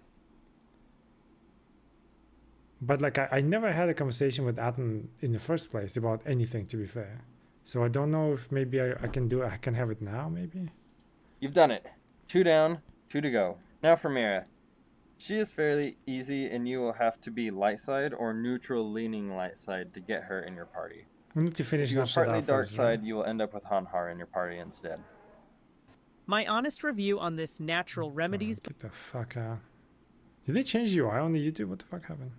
But like I never had a conversation with Atten in the first place about anything, to be fair. So I don't know if maybe I can have it now, maybe? You've done it. 2 down, 2 to go. Now for Mira. She is fairly easy, and you will have to be light side or neutral leaning light side to get her in your party. We need to finish. If you are partly dark first, side, right? you will end up with Hanhar in your party instead. My honest review on this natural remedies. Get the fuck out. Did they change UI on the YouTube? What the fuck happened?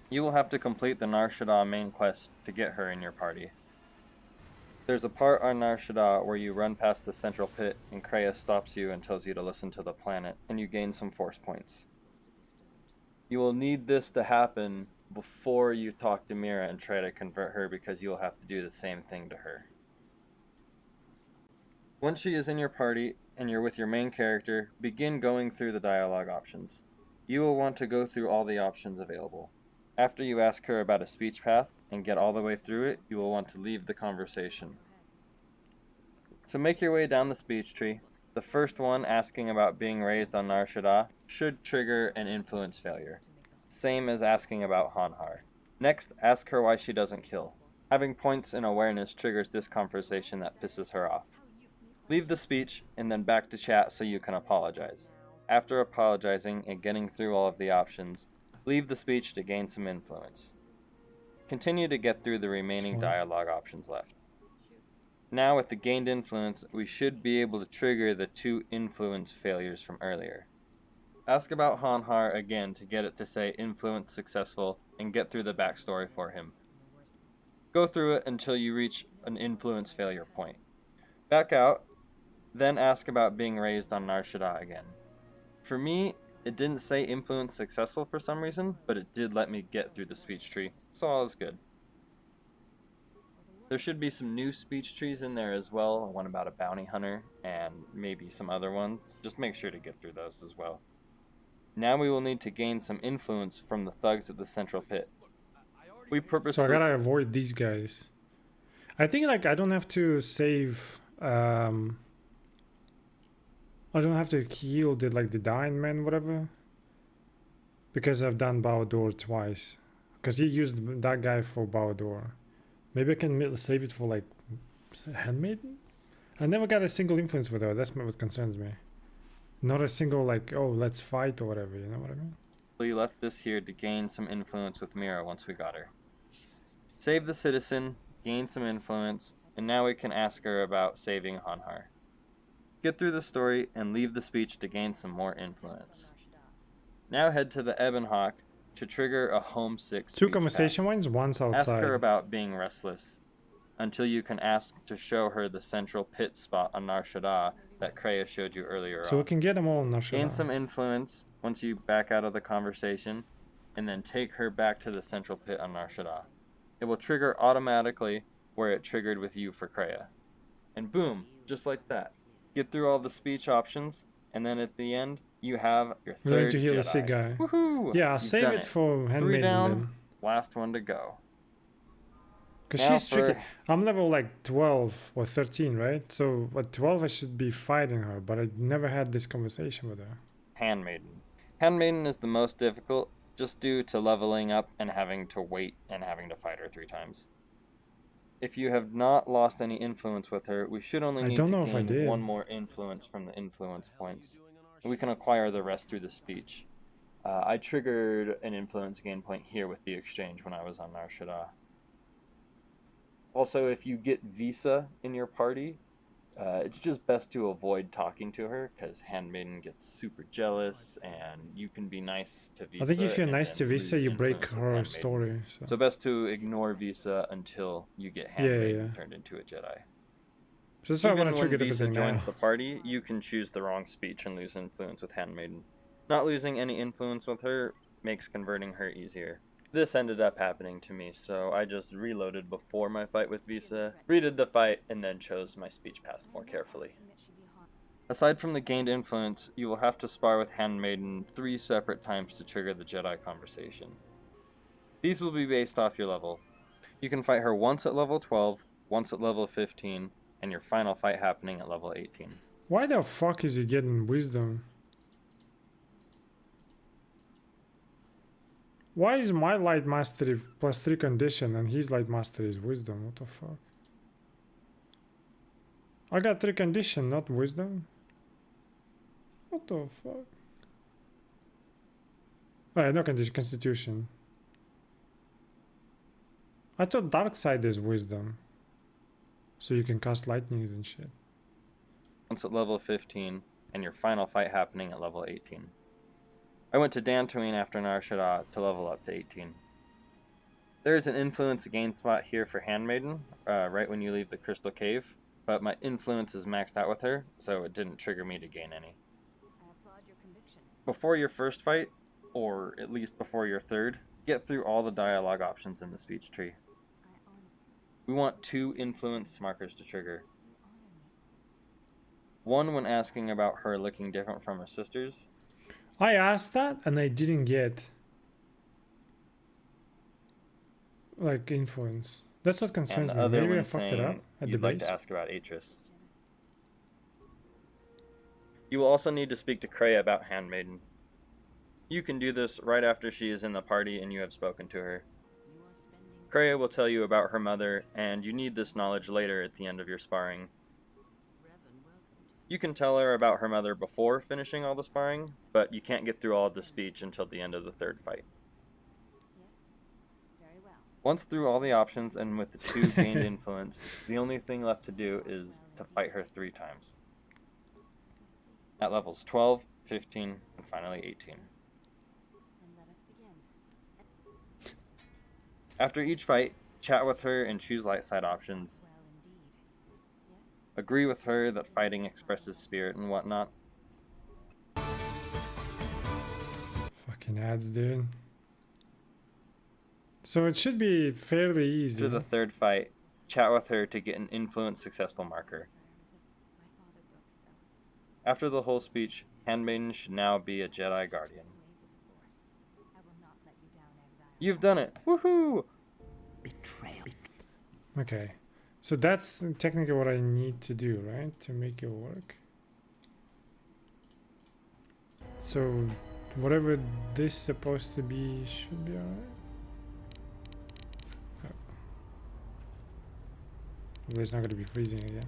You will have to complete the Nar Shaddaa main quest to get her in your party. There's a part on Nar Shaddaa where you run past the central pit and Kreia stops you and tells you to listen to the planet, and you gain some force points. You will need this to happen before you talk to Mira and try to convert her, because you will have to do the same thing to her. Once she is in your party and you're with your main character, begin going through the dialogue options. You will want to go through all the options available. After you ask her about a speech path and get all the way through it, you will want to leave the conversation. So make your way down the speech tree. The first one, asking about being raised on Nar Shaddaa, should trigger an influence failure. Same as asking about Hanhar. Next, ask her why she doesn't kill. Having points in awareness triggers this conversation that pisses her off. Leave the speech and then back to chat so you can apologize. After apologizing and getting through all of the options, leave the speech to gain some influence. Continue to get through the remaining dialogue options left. Now with the gained influence, we should be able to trigger the 2 influence failures from earlier. Ask about Hanhar again to get it to say influence successful and get through the backstory for him. Go through it until you reach an influence failure point. Back out, then ask about being raised on Nar Shaddaa again. For me, it didn't say influence successful for some reason, but it did let me get through the speech tree, so all is good. There should be some new speech trees in there as well, one about a bounty hunter, and maybe some other ones. Just make sure to get through those as well. Now we will need to gain some influence from the thugs at the central pit. We purposely... So I gotta avoid these guys. I think like I don't have to save... I don't have to heal the dying man, whatever. Because I've done Bao-Dor twice. Because he used that guy for Bao-Dor. Maybe I can save it for like Handmaiden? I never got a single influence with her. That's what concerns me. Not a single like, oh, let's fight or whatever, you know what I mean? We left this here to gain some influence with Mira once we got her. Save the citizen, gain some influence, and now we can ask her about saving Hanhar. Get through the story and leave the speech to gain some more influence. Now head to the Ebon Hawk to trigger a homesick speech 2 conversation path. ones, one's outside. Ask her about being restless, until you can ask to show her the central pit spot on Nar Shaddaa that Kreia showed you earlier So on. we can get them all on Nar Shaddaa. Gain some influence once you back out of the conversation, and then take her back to the central pit on Nar Shaddaa. It will trigger automatically where it triggered with you for Kreia. And boom, just like that. Get through all the speech options, and then at the end, you have your We're going third to heal the Jedi. sick guy. Woohoo! Yeah, I'll You've save done it for 3 Handmaiden down, then. last one to go. Because she's tricky. I'm level like 12 or 13, right? So at 12 I should be fighting her, but I never had this conversation with her. Handmaiden. Handmaiden is the most difficult, just due to leveling up and having to wait and having to fight her 3 times. If you have not lost any influence with her, we should only need to gain 1 more influence from the influence points. And we can acquire the rest through the speech. I triggered an influence gain point here with the exchange when I was on Nar Shaddaa. Also, if you get Visa in your party, it's just best to avoid talking to her, because Handmaiden gets super jealous, and you can be nice to Visa. I think if you're nice to Visa, you break her story. So best to ignore Visa until you get Handmaiden turned into a Jedi. So that's why I want to trigger when Visa everything joins now. the party, you can choose the wrong speech and lose influence with Handmaiden. Not losing any influence with her makes converting her easier. This ended up happening to me, so I just reloaded before my fight with Visa, redid the fight, and then chose my speech path more carefully. Aside from the gained influence, you will have to spar with Handmaiden 3 separate times to trigger the Jedi conversation. These will be based off your level. You can fight her once at level 12, once at level 15, and your final fight happening at level 18. Why the fuck is he getting wisdom? Why is my light mastery +3 condition and his light mastery is wisdom? What the fuck? I got 3 condition, not wisdom. What the fuck? Oh, no condition, constitution. I thought Darkside is wisdom. So you can cast lightnings and shit. Once at level 15, and your final fight happening at level 18. I went to Dantooine after Nar Shaddaa to level up to 18. There is an influence gain spot here for Handmaiden, right when you leave the Crystal Cave, but my influence is maxed out with her, so it didn't trigger me to gain any. Before your first fight, or at least before your third, get through all the dialogue options in the speech tree. We want 2 influence markers to trigger. One when asking about her looking different from her sisters. I asked that and I didn't get like influence. That's what concerns me. Maybe I fucked it up at the you'd like base. to ask about Atris. You will also need to speak to Kreia about Handmaiden. You can do this right after she is in the party and you have spoken to her. Kreia will tell you about her mother, and you need this knowledge later at the end of your sparring. You can tell her about her mother before finishing all the sparring, but you can't get through all of the speech until the end of the third fight. Once through all the options and with the 2 gained influence, the only thing left to do is to fight her 3 times. At levels 12, 15, and finally 18. After each fight, chat with her and choose light side options. Agree with her that fighting expresses spirit and whatnot. Fucking ads, dude. So it should be fairly easy. After the third fight, chat with her to get an influence successful marker. After the whole speech, Handmaiden should now be a Jedi Guardian. You've done it! Woohoo! Betrayal. Okay. So that's technically what I need to do, right? To make it work. So whatever this is supposed to be should be alright. Well, it's not going to be freezing again.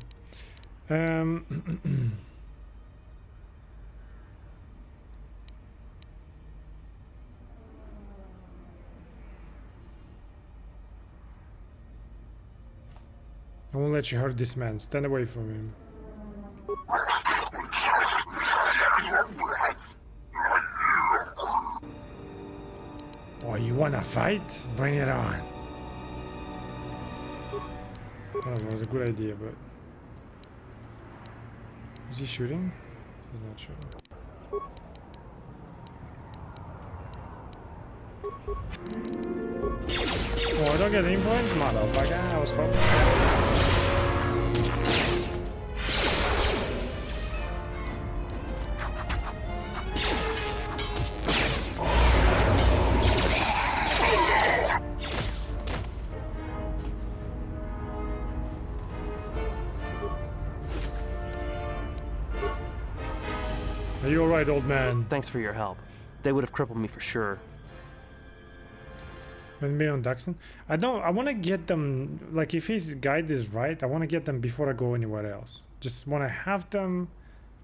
I won't let you hurt this man. Stand away from him. Oh, you wanna fight? Bring it on. Oh, that was a good idea, but... Is he shooting? He's not shooting. Oh, I don't get influence, motherfucker. I was hoping. Are you alright, old man? Thanks for your help. They would have crippled me for sure. With me on Daxon? I want to get them, like if his guide is right, I want to get them before I go anywhere else. Just want to have them,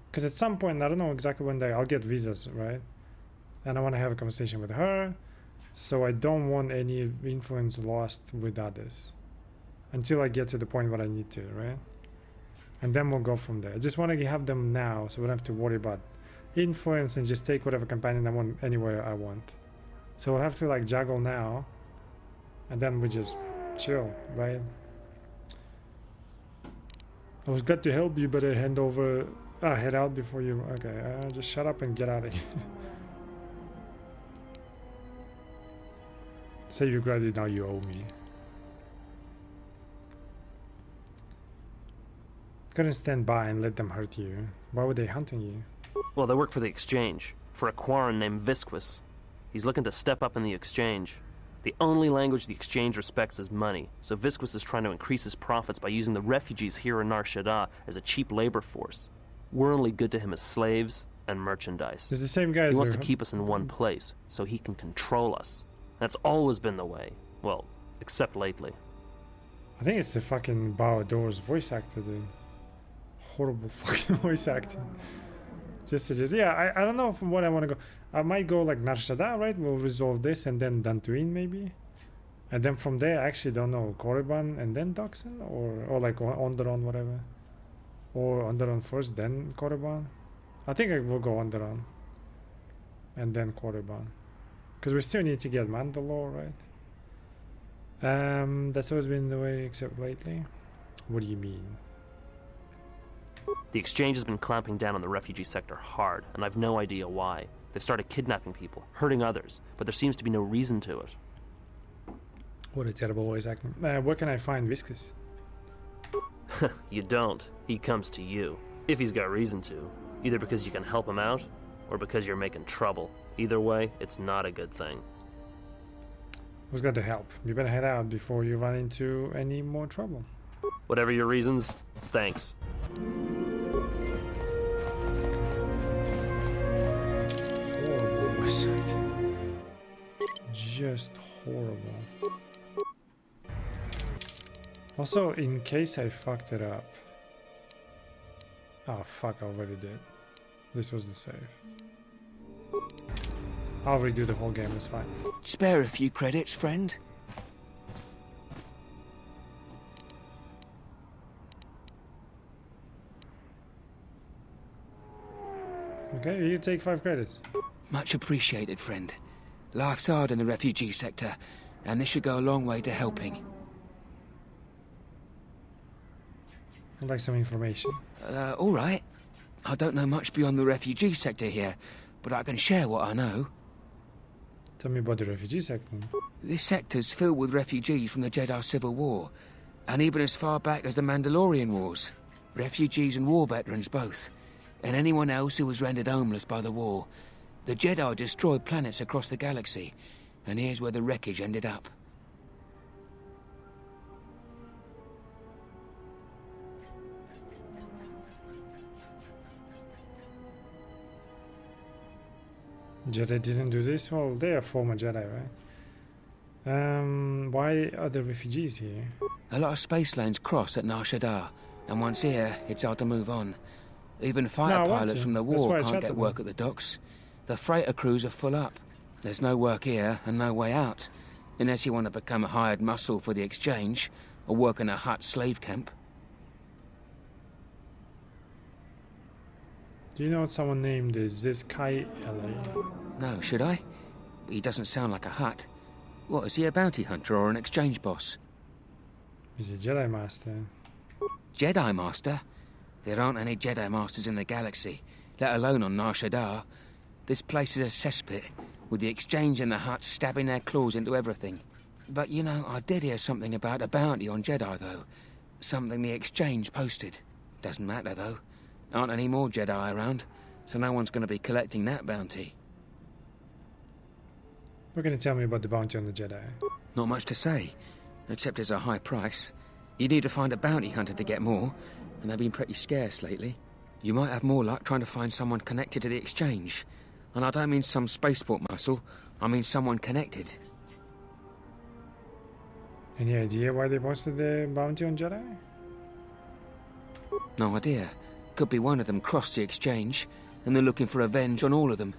because at some point, I don't know exactly when I'll get visas, right? And I want to have a conversation with her, so I don't want any influence lost with others. Until I get to the point where I need to, right? And then we'll go from there. I just want to have them now, so we don't have to worry about influence and just take whatever companion I want anywhere I want. So we'll have to like juggle now. And then we just chill, right? I was glad to help you, but I head out before you. Okay, just shut up and get out of here. Say you're glad now you owe me. Couldn't stand by and let them hurt you. Why were they hunting you? Well, they work for the Exchange, for a Quarren named Visquis. He's looking to step up in the Exchange. The only language the Exchange respects is money, so Visquis is trying to increase his profits by using the refugees here in Nar Shaddaa as a cheap labor force. We're only good to him as slaves and merchandise. It's the same guys. He wants to keep us in one place so he can control us. That's always been the way. Well, except lately. I think it's the fucking Baodour's voice actor, the horrible fucking voice acting. Yeah, I don't know from what I want to go. I might go like Nar Shaddaa, right? We'll resolve this and then Dantooine maybe. And then from there, I actually don't know, Korriban and then Doxon? Or like Onderon, whatever. Or Onderon first, then Korriban. I think I will go Onderon. And then Korriban. Because we still need to get Mandalore, right? That's always been the way except lately. What do you mean? The Exchange has been clamping down on the refugee sector hard, and I've no idea why. They've started kidnapping people, hurting others, but there seems to be no reason to it. What a terrible voice acting. Where can I find Viscus? You don't. He comes to you. If he's got reason to. Either because you can help him out, or because you're making trouble. Either way, it's not a good thing. Who's got to help? You better head out before you run into any more trouble. Whatever your reasons, thanks. Horrible voice acting. Just horrible. Also, in case I fucked it up. Oh fuck, I already did. This was the save. I'll redo the whole game, it's fine. Spare a few credits, friend. Okay, you take 5 credits. Much appreciated, friend. Life's hard in the refugee sector, and this should go a long way to helping. I'd like some information. All right. I don't know much beyond the refugee sector here, but I can share what I know. Tell me about the refugee sector. This sector's filled with refugees from the Jedi Civil War, and even as far back as the Mandalorian Wars. Refugees and war veterans both, and anyone else who was rendered homeless by the war. The Jedi destroyed planets across the galaxy, and here's where the wreckage ended up. Jedi didn't do this? Well, they are former Jedi, right? Why are there refugees here? A lot of space lanes cross at Nar Shaddaa, and once here, it's hard to move on. Even fighter pilots from the war can't get work at the docks. The freighter crews are full up. There's no work here and no way out, unless you want to become a hired muscle for the Exchange, or work in a Hutt slave camp. Do you know someone named Zizkai LA? No, should I? He doesn't sound like a Hutt. What, is he a bounty hunter or an Exchange boss? He's a Jedi Master. Jedi Master? There aren't any Jedi Masters in the galaxy, let alone on Nar Shaddaa. This place is a cesspit, with the Exchange and the Hutts stabbing their claws into everything. But, you know, I did hear something about a bounty on Jedi, though. Something the Exchange posted. Doesn't matter, though. Aren't any more Jedi around, so no one's going to be collecting that bounty. What can you tell me about the bounty on the Jedi? Not much to say, except it's a high price. You need to find a bounty hunter to get more, and they've been pretty scarce lately. You might have more luck trying to find someone connected to the Exchange. And I don't mean some spaceport muscle, I mean someone connected. Any idea why they posted the bounty on Jedi? No idea. Could be one of them crossed the Exchange, and they're looking for revenge on all of them.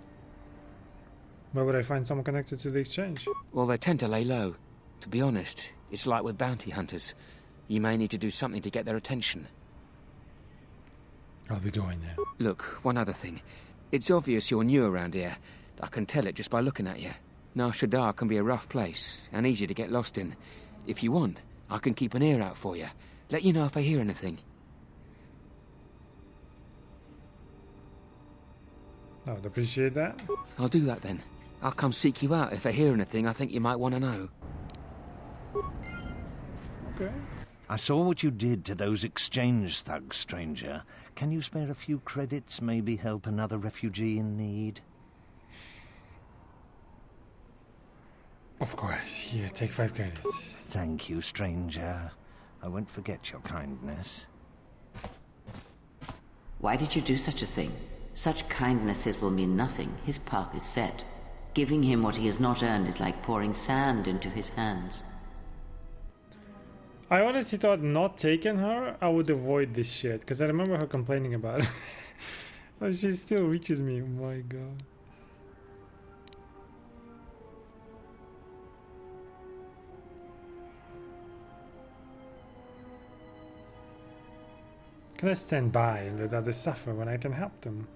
Where would I find someone connected to the Exchange? Well, they tend to lay low. To be honest, it's like with bounty hunters. You may need to do something to get their attention. I'll be going now. Look, one other thing. It's obvious you're new around here. I can tell it just by looking at you. Nar Shaddaa can be a rough place, and easy to get lost in. If you want, I can keep an ear out for you. Let you know if I hear anything. I'd appreciate that. I'll do that then. I'll come seek you out if I hear anything I think you might want to know. Okay. I saw what you did to those Exchange thugs, stranger. Can you spare a few credits, maybe help another refugee in need? Of course. Here, take 5 credits. Thank you, stranger. I won't forget your kindness. Why did you do such a thing? Such kindnesses will mean nothing. His path is set. Giving him what he has not earned is like pouring sand into his hands. I honestly thought not taking her, I would avoid this shit. Because I remember her complaining about it. Oh, she still reaches me. Oh my god. Can I stand by and let others suffer when I can help them?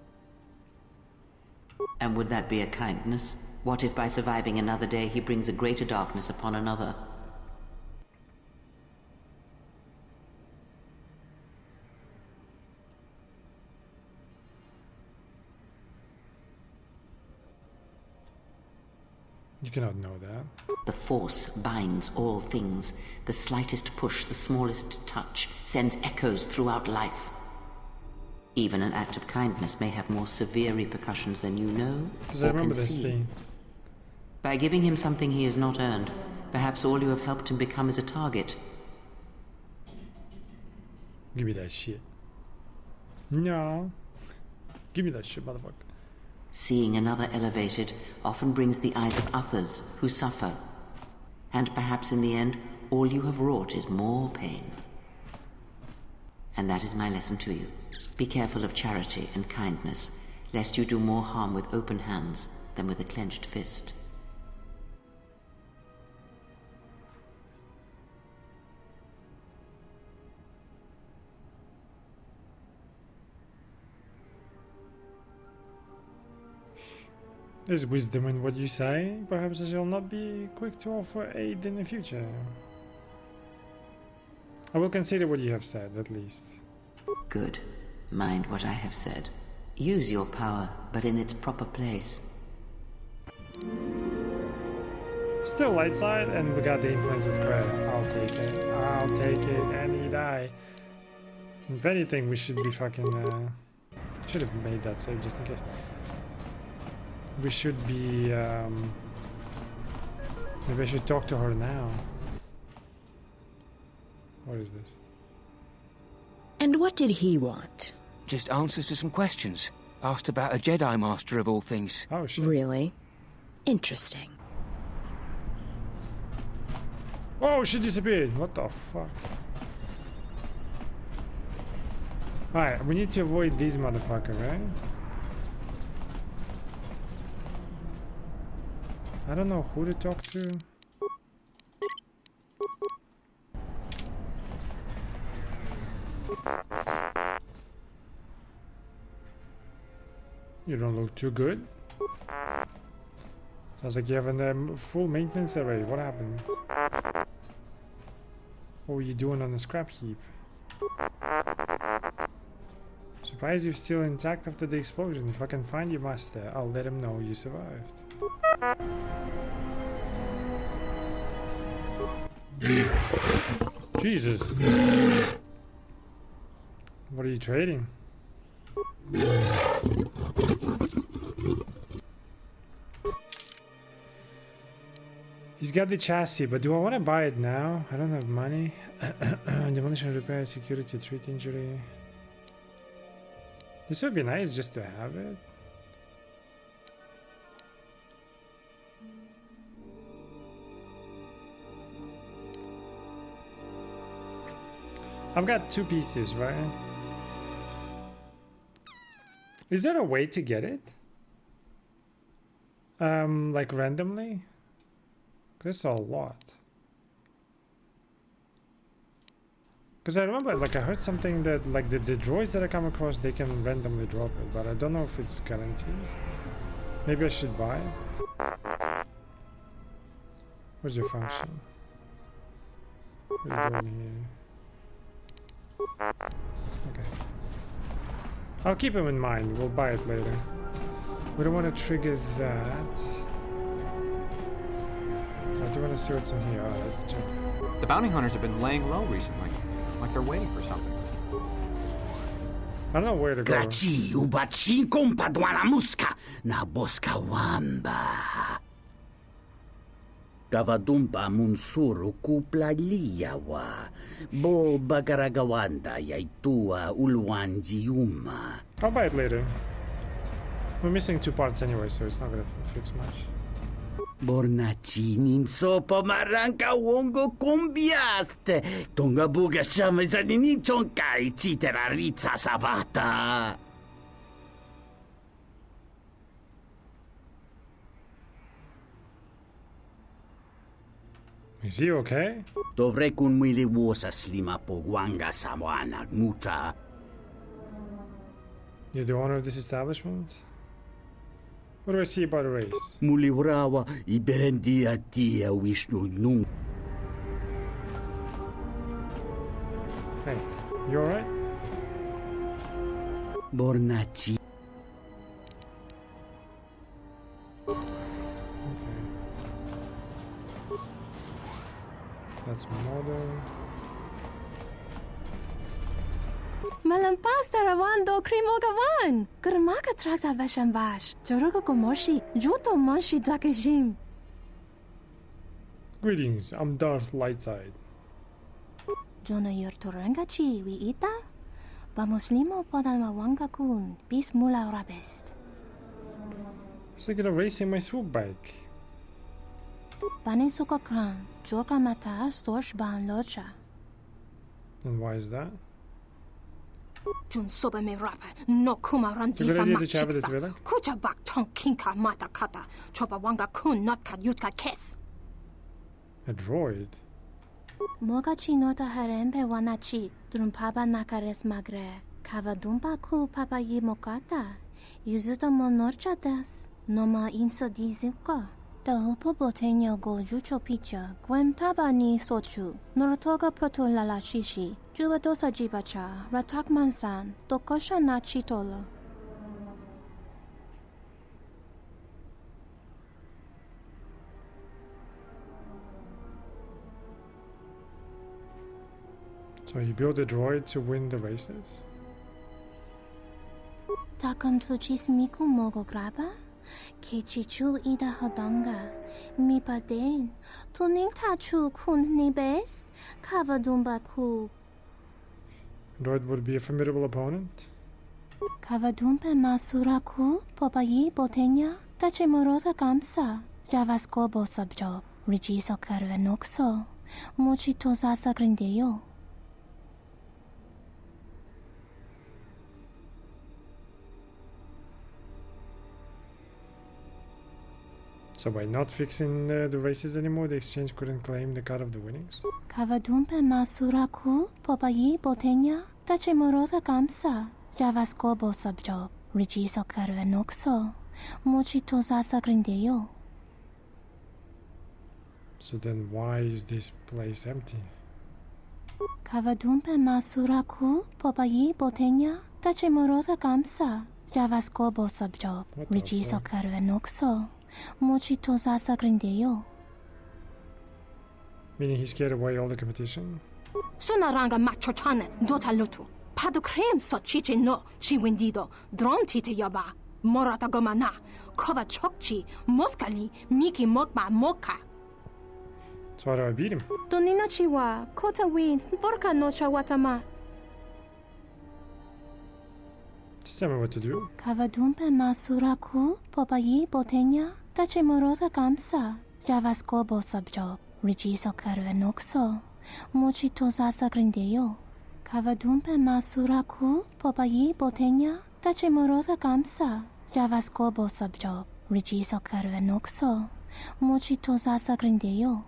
And would that be a kindness? What if by surviving another day he brings a greater darkness upon another? You cannot know that. The Force binds all things. The slightest push, the smallest touch, sends echoes throughout life. Even an act of kindness may have more severe repercussions than you know or can see. By giving him something he has not earned, perhaps all you have helped him become is a target. Give me that shit. No. Give me that shit, motherfucker. Seeing another elevated often brings the eyes of others who suffer. And perhaps in the end, all you have wrought is more pain. And that is my lesson to you. Be careful of charity and kindness, lest you do more harm with open hands than with a clenched fist. There's wisdom in what you say. Perhaps I shall not be quick to offer aid in the future. I will consider what you have said, at least. Good. Mind what I have said. Use your power, but in its proper place. Still Lightside, and we got the influence of Cray. I'll take it. I'll take it any day. If anything, we should be fucking... should have made that save just in case. We should be... maybe I should talk to her now. What is this? And what did he want? Just answers to some questions. Asked about a Jedi Master of all things. Oh, shit. Really? Interesting. Oh, she disappeared. What the fuck? Alright, we need to avoid these motherfuckers, right? I don't know who to talk to. You don't look too good. Sounds like you have a full maintenance array. What happened? What were you doing on the scrap heap? Surprised you're still intact after the explosion. If I can find your master, I'll let him know you survived. Jesus. What are you trading? He's got the chassis, but do I want to buy it now? I don't have money. Demolition, repair, security, treat injury. This would be nice just to have it. I've got 2 pieces, right? Is there a way to get it? Like randomly? That's a lot. Because I remember, like, I heard something that, like, the droids that I come across, they can randomly drop it, but I don't know if it's guaranteed. Maybe I should buy it. Where's your function? What are you doing here? Okay. I'll keep him in mind. We'll buy it later. We don't want to trigger that. I do want to see what's in here. Oh, let's check. The bounty hunters have been laying low recently. Like they're waiting for something. I don't know where to go. Graci ubaci kompadwana muska na boska wamba. Kavadumpa munsuru kuplaliyawa. Bo bagaragawanda yaitua ulwanjiuma. I'll buy it later. We're missing 2 parts anyway, so it's not gonna fix much. Bornachinin sopo maranka wongo kumbiaste. Tonga buga shamizanini chonkai chiteraritza sabata. Is he okay? Dovrei kun mwili wosa slima po wanga sawana mucha. You're the owner of this establishment? What do I see about a race? Muliwrawa iberendia tia Vishnu nung. Hey, you alright? Bornachi. That's model. Malampas tarawando krimogawan. Kurmaka trakta veshambash. Joroga komoshi. Juto monshi dakajim. Greetings, I'm Darth Lightside. Jona yortorangachi wi ita? Vamos limo podalma wanga kun. Bis mula rabest. I was thinking of racing my swoop bike. Bani sukakran. Joka mata storch ban locha. And why is that? Jun soba me rapa. No kuma It's a good randisa idea to travel the machiksa. trailer. Kucha bak tong kinka mata kata. Chopa wanga kun not kat yutka kes. A droid? Mogachi nota harembe wanachi. Drumpaba nakares magre. Kavadumpa ku papa yi mokata. Yuzuta monorcha das. Noma inso dizuka. Da hupo boteño go jucho picha. Gwem taba ni sochu. Norotoga proto lala shishi. Juba dosa jibacha. Ratak mansan. Tokosha na chitolo. So you built a droid to win the races? Takam tuchis miku mogo graba? Kechichul ida hodonga. Mi paden. Tuning tachu kun ni best. Kavadumba ku. Droid would be a formidable opponent? Kavadumpe masura ku. Popayi boteña. Tache morota kamsa. Javaskobo subjob. Rigiso karvenoxo. Mochito sasa grindeyo. So by not fixing the races anymore, the exchange couldn't claim the cut of the winnings? Kavadumpe masura ku. Popayi boteña. Tache morota kamsa. Javaskobo subjob. Rigiso karvenoxo. Mochito sasa grindeyo. So then why is this place empty? Kavadumpe masura ku. Popayi boteña. Tache morota kamsa. Javaskobo subjob. Rigiso karvenoxo. Mochito sasa grindeyo. Meaning he scared away all the competition? Sunaranga machochane. Dota lutu. Padu krem so chiche no. Chi wendido. Dron tite yaba. Morata gomana. Kova chokchi. Moskali. Miki mokma moka. So how do I beat him? Donina chiwa. Kota wind. Vorka no chawatama. Just tell me what to do. Kavadumpe masura ku. Popayi boteña. Tache morota kamsa. Javaskobo subjob. Rigiso karvenoxo. Mochito sasa grindeyo. Kavadumpe masura ku. Popayi boteña. Tache morota kamsa. Javaskobo subjob. Rigiso karvenoxo. Mochito sasa grindeyo.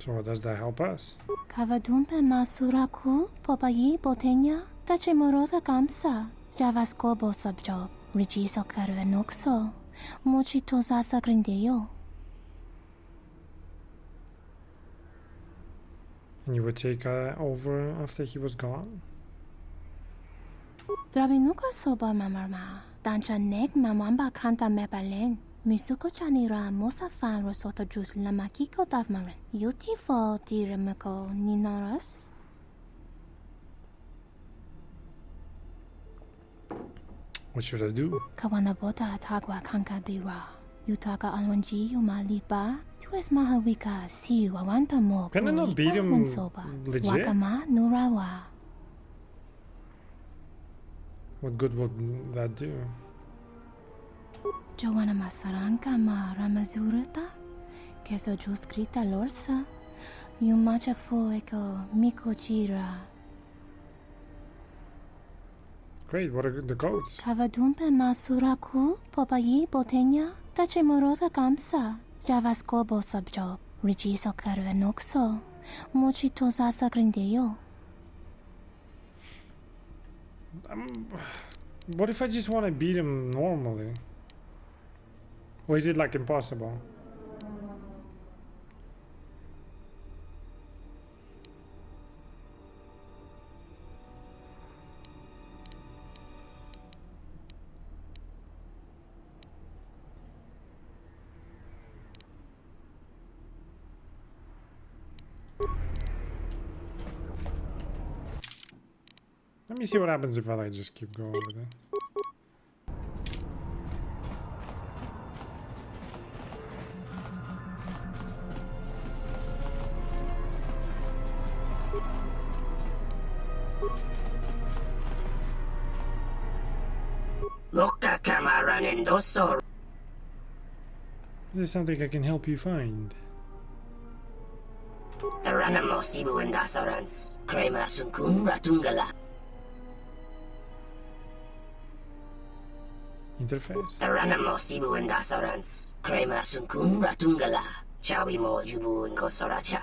So does that help us? Kavadumpe masura ku. Popayi boteña. Tache morota kamsa. Javaskobo subjob. Rigiso karvenoxo. Mochito sasa grindeyo. And you would take over after he was gone? Drabinuka soba mamarma. Dancha nek mamamba kranta mepalen. Misuko chanira mosa fan rosota juice lamakiko davmarin. Yuti fo diremeko ninoras. What should I do? Kawanabota atagwa kanka diwa. Yutaka alwanji yumaliba. Tu es mahawika si wawanta mo Can I not beat him legit? Wakama nurawa. What good would that do? Joanna masaranka ma ramazurata. Keso juskrita lorsa. Yumacha fo eko mikojira. Great, what are the codes? Kavadumpe masuraku popayi botenya. Tache morota kamsa. Javaskobo subjob. Rigiso karvenoxo. Mochitosa sagrindeyo. What if I just want to beat him normally? Or is it like impossible? Let me see what happens if I like just keep going with it. Loka kamaran endoso. This is something I can help you find. Taranamo sibu endasarans. Krema sunkun ratungala. Interface. Taranamo sibu endasarans. Krema sunkun ratungala. Chawi mo jubu inkosoracha.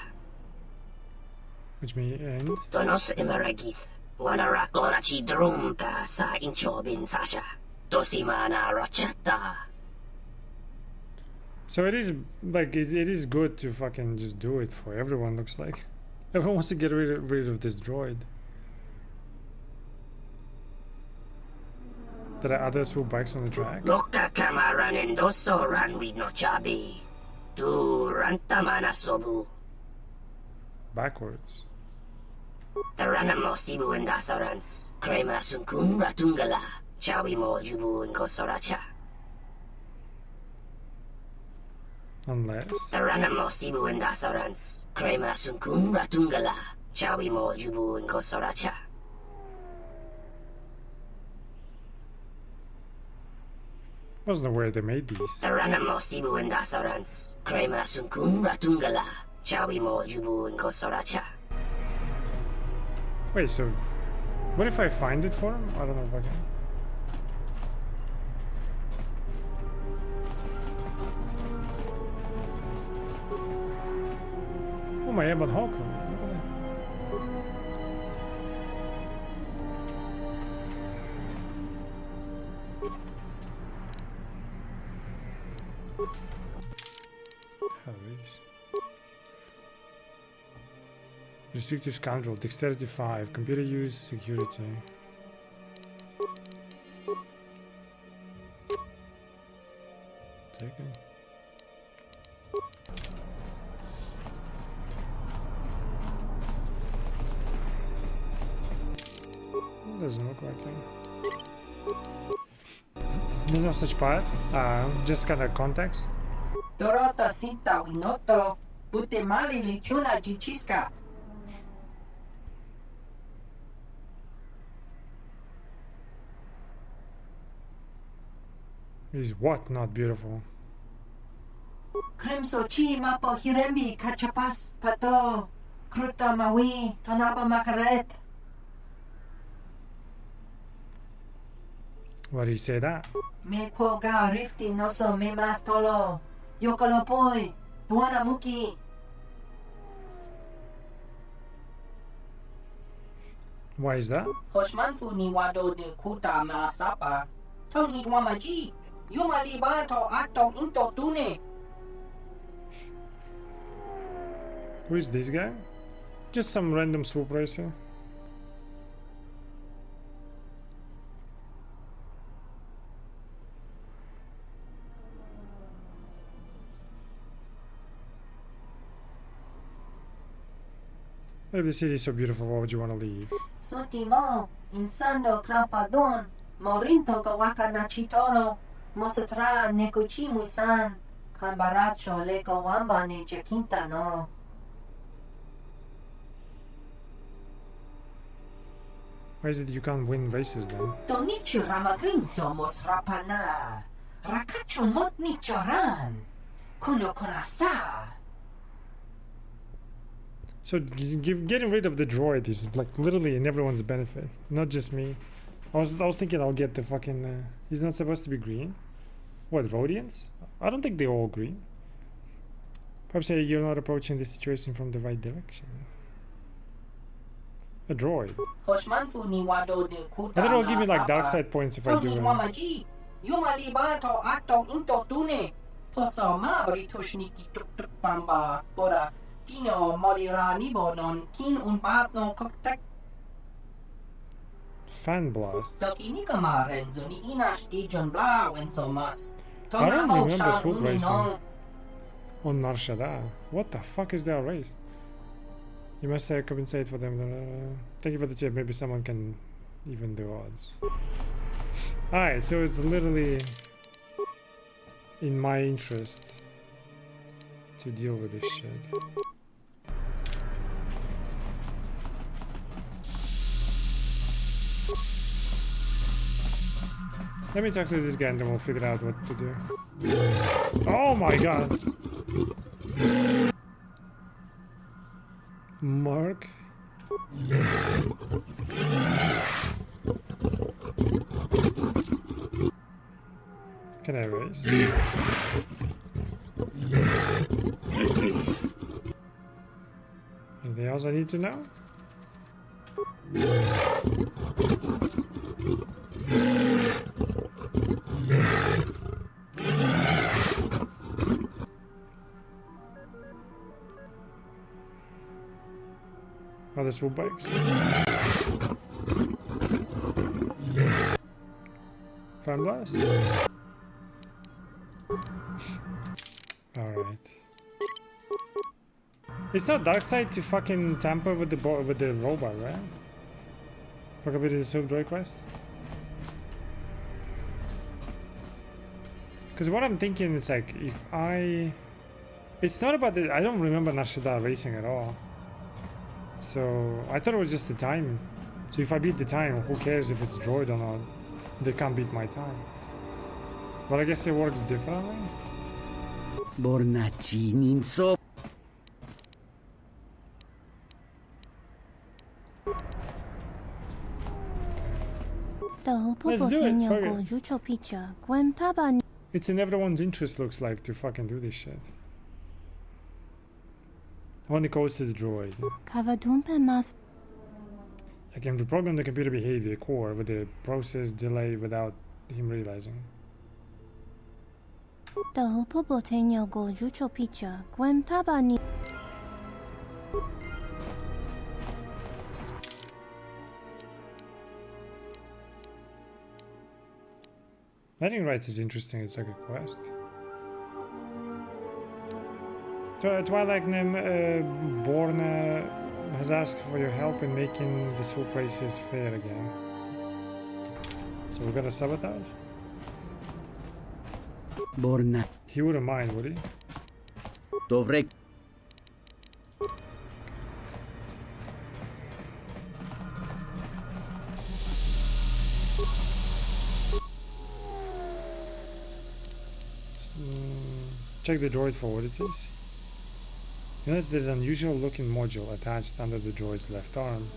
Which may end. Donos emaragith. Wanarakorachi drumka sa inchobin sasha. Dosimana rachata. So it is like it is good to fucking just do it for everyone. Looks like everyone wants to get rid of this droid. There are others who bikes on the track. Loka kamaran endoso ran with no chabi. Tu rantamana sobu. Backwards. Taranamo sibu endasarans. Krema sunkun ratungala. Chawi mo jubu inkosoracha. Unless. Taranamo sibu endasarans. Krema sunkun ratungala. Chawi mo jubu inkosoracha. Wasn't aware they made these. Taranamo sibu endasarans. Krema sunkun ratungala. Chawi mo jubu inkosoracha. Wait, so what if I find it for him? I don't know if I can. Oh my god, Hawk. Restrictive scoundrel, dexterity 5, computer use, security. Take it. Doesn't look like it. There's no such part. Just kind of context. Dorota sinta winoto, pute mali lichuna jichiska. Is what not beautiful? Crimso chi mapo hirembi kachapas pato, kruta mawi, tonapa makaret. Why do you say that? Me quoga rifti noso me mas tolo, yokolopoi, tuana muki. Why is that? Hoshmanfu ni wado de kuta maasapa, tong hitwamaji. Yuma libato ato into tune. Who is this guy? Just some random swoop racer. If the city is so beautiful, why would you want to leave? Sotimo, insando crampadon, morinto kawaka na chitoro. Mosotra nekochimu-san, Cambaracho leko wamba ne jakinta no. Why is it you can't win races then? Tonichi ramagrinzo mos rapana. Rakacho mot nichoran. Kuno konasa. So getting rid of the droid is like literally in everyone's benefit, not just me. I was thinking I'll get the fucking. He's not supposed to be green. What, Rhodians? I don't think they're all green. Perhaps you're not approaching the situation from the right direction. A droid. And it'll give me like dark side points if I do it. Fan blast. I don't remember swoop racing on Nar Shaddaa. What the fuck is their race? You must compensate for them. Thank you for the tip. Maybe someone can even the odds. Alright, so it's literally in my interest to deal with this shit. Let me talk to this guy and then we'll figure out what to do. Oh my god! Mark? Can I raise? Anything else I need to know? Oh, the swoop bikes. Fan blast? Alright. It's not Darkseid to fucking tamper with the robot, right? Fuck a bit of the swoop droid quest? Because what I'm thinking is like, if I... It's not about the... I don't remember Nar Shaddaa racing at all. So, I thought it was just the time. So if I beat the time, who cares if it's droid or not? They can't beat my time. But I guess it works differently? Bornaci ninso. Let's do it, fuck it. It's in everyone's interest, looks like, to fucking do this shit. When it goes to the droid. I can reprogram the computer behavior core with the process delay without him realizing. Letting rights is interesting, it's like a quest. Twilight Born has asked for your help in making the swoop races fair again. So we're gonna sabotage? Borna. He wouldn't mind, would he? Dovrei. Check the droid for what it is. Notice there's an unusual looking module attached under the droid's left arm.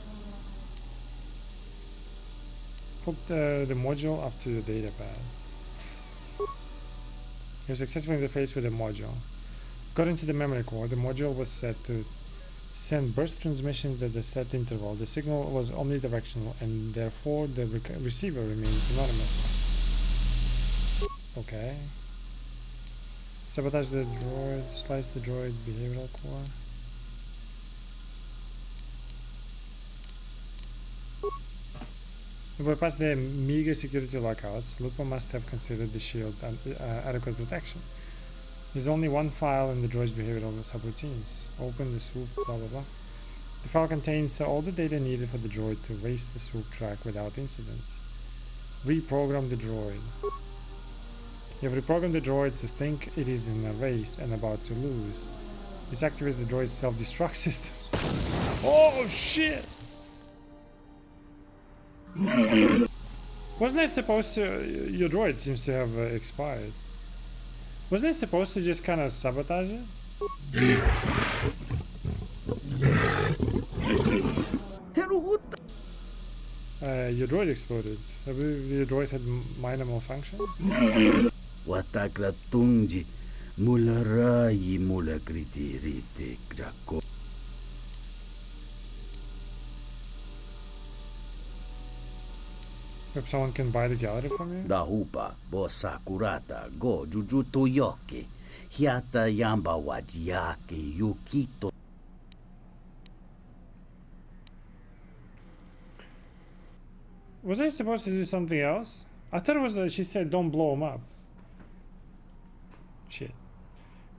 Hook the module up to the data pad. You successfully interfaced with the module. According to the memory core, the module was set to send burst transmissions at a set interval. The signal was omnidirectional and therefore the receiver remains anonymous. Okay. Sabotage the droid, slice the droid behavioral core. To bypass the meager security lockouts, Lupo must have considered the shield adequate protection. There's only one file in the droid's behavioral subroutines. Open the swoop, blah blah blah. The file contains all the data needed for the droid to race the swoop track without incident. Reprogram the droid. You have reprogrammed the droid to think it is in a race and about to lose. This activates the droid's self-destruct systems. Oh shit! Wasn't I supposed to... Your droid seems to have expired. Wasn't I supposed to just kind of sabotage it? Your droid exploded. I believe your droid had minor malfunction. Watakratunji mularayi mulakriti grako. Hope someone can buy the gallery from you. Dahupa bosakurata go jujuto yoke. Hiata yamba wajiake yukito. Was I supposed to do something else? I thought it was she said don't blow him up. Shit.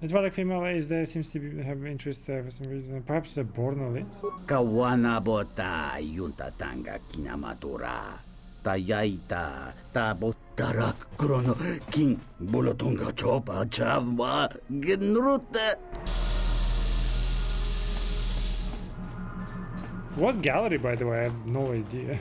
The Twilight female is there, seems to have interest there for some reason. Perhaps a Bornalis? Kawana bota yunta tanga kinamatura. Tayaita tabotarak krono king bolotonga chopa chavwa gnruta. What gallery, by the way? I have no idea.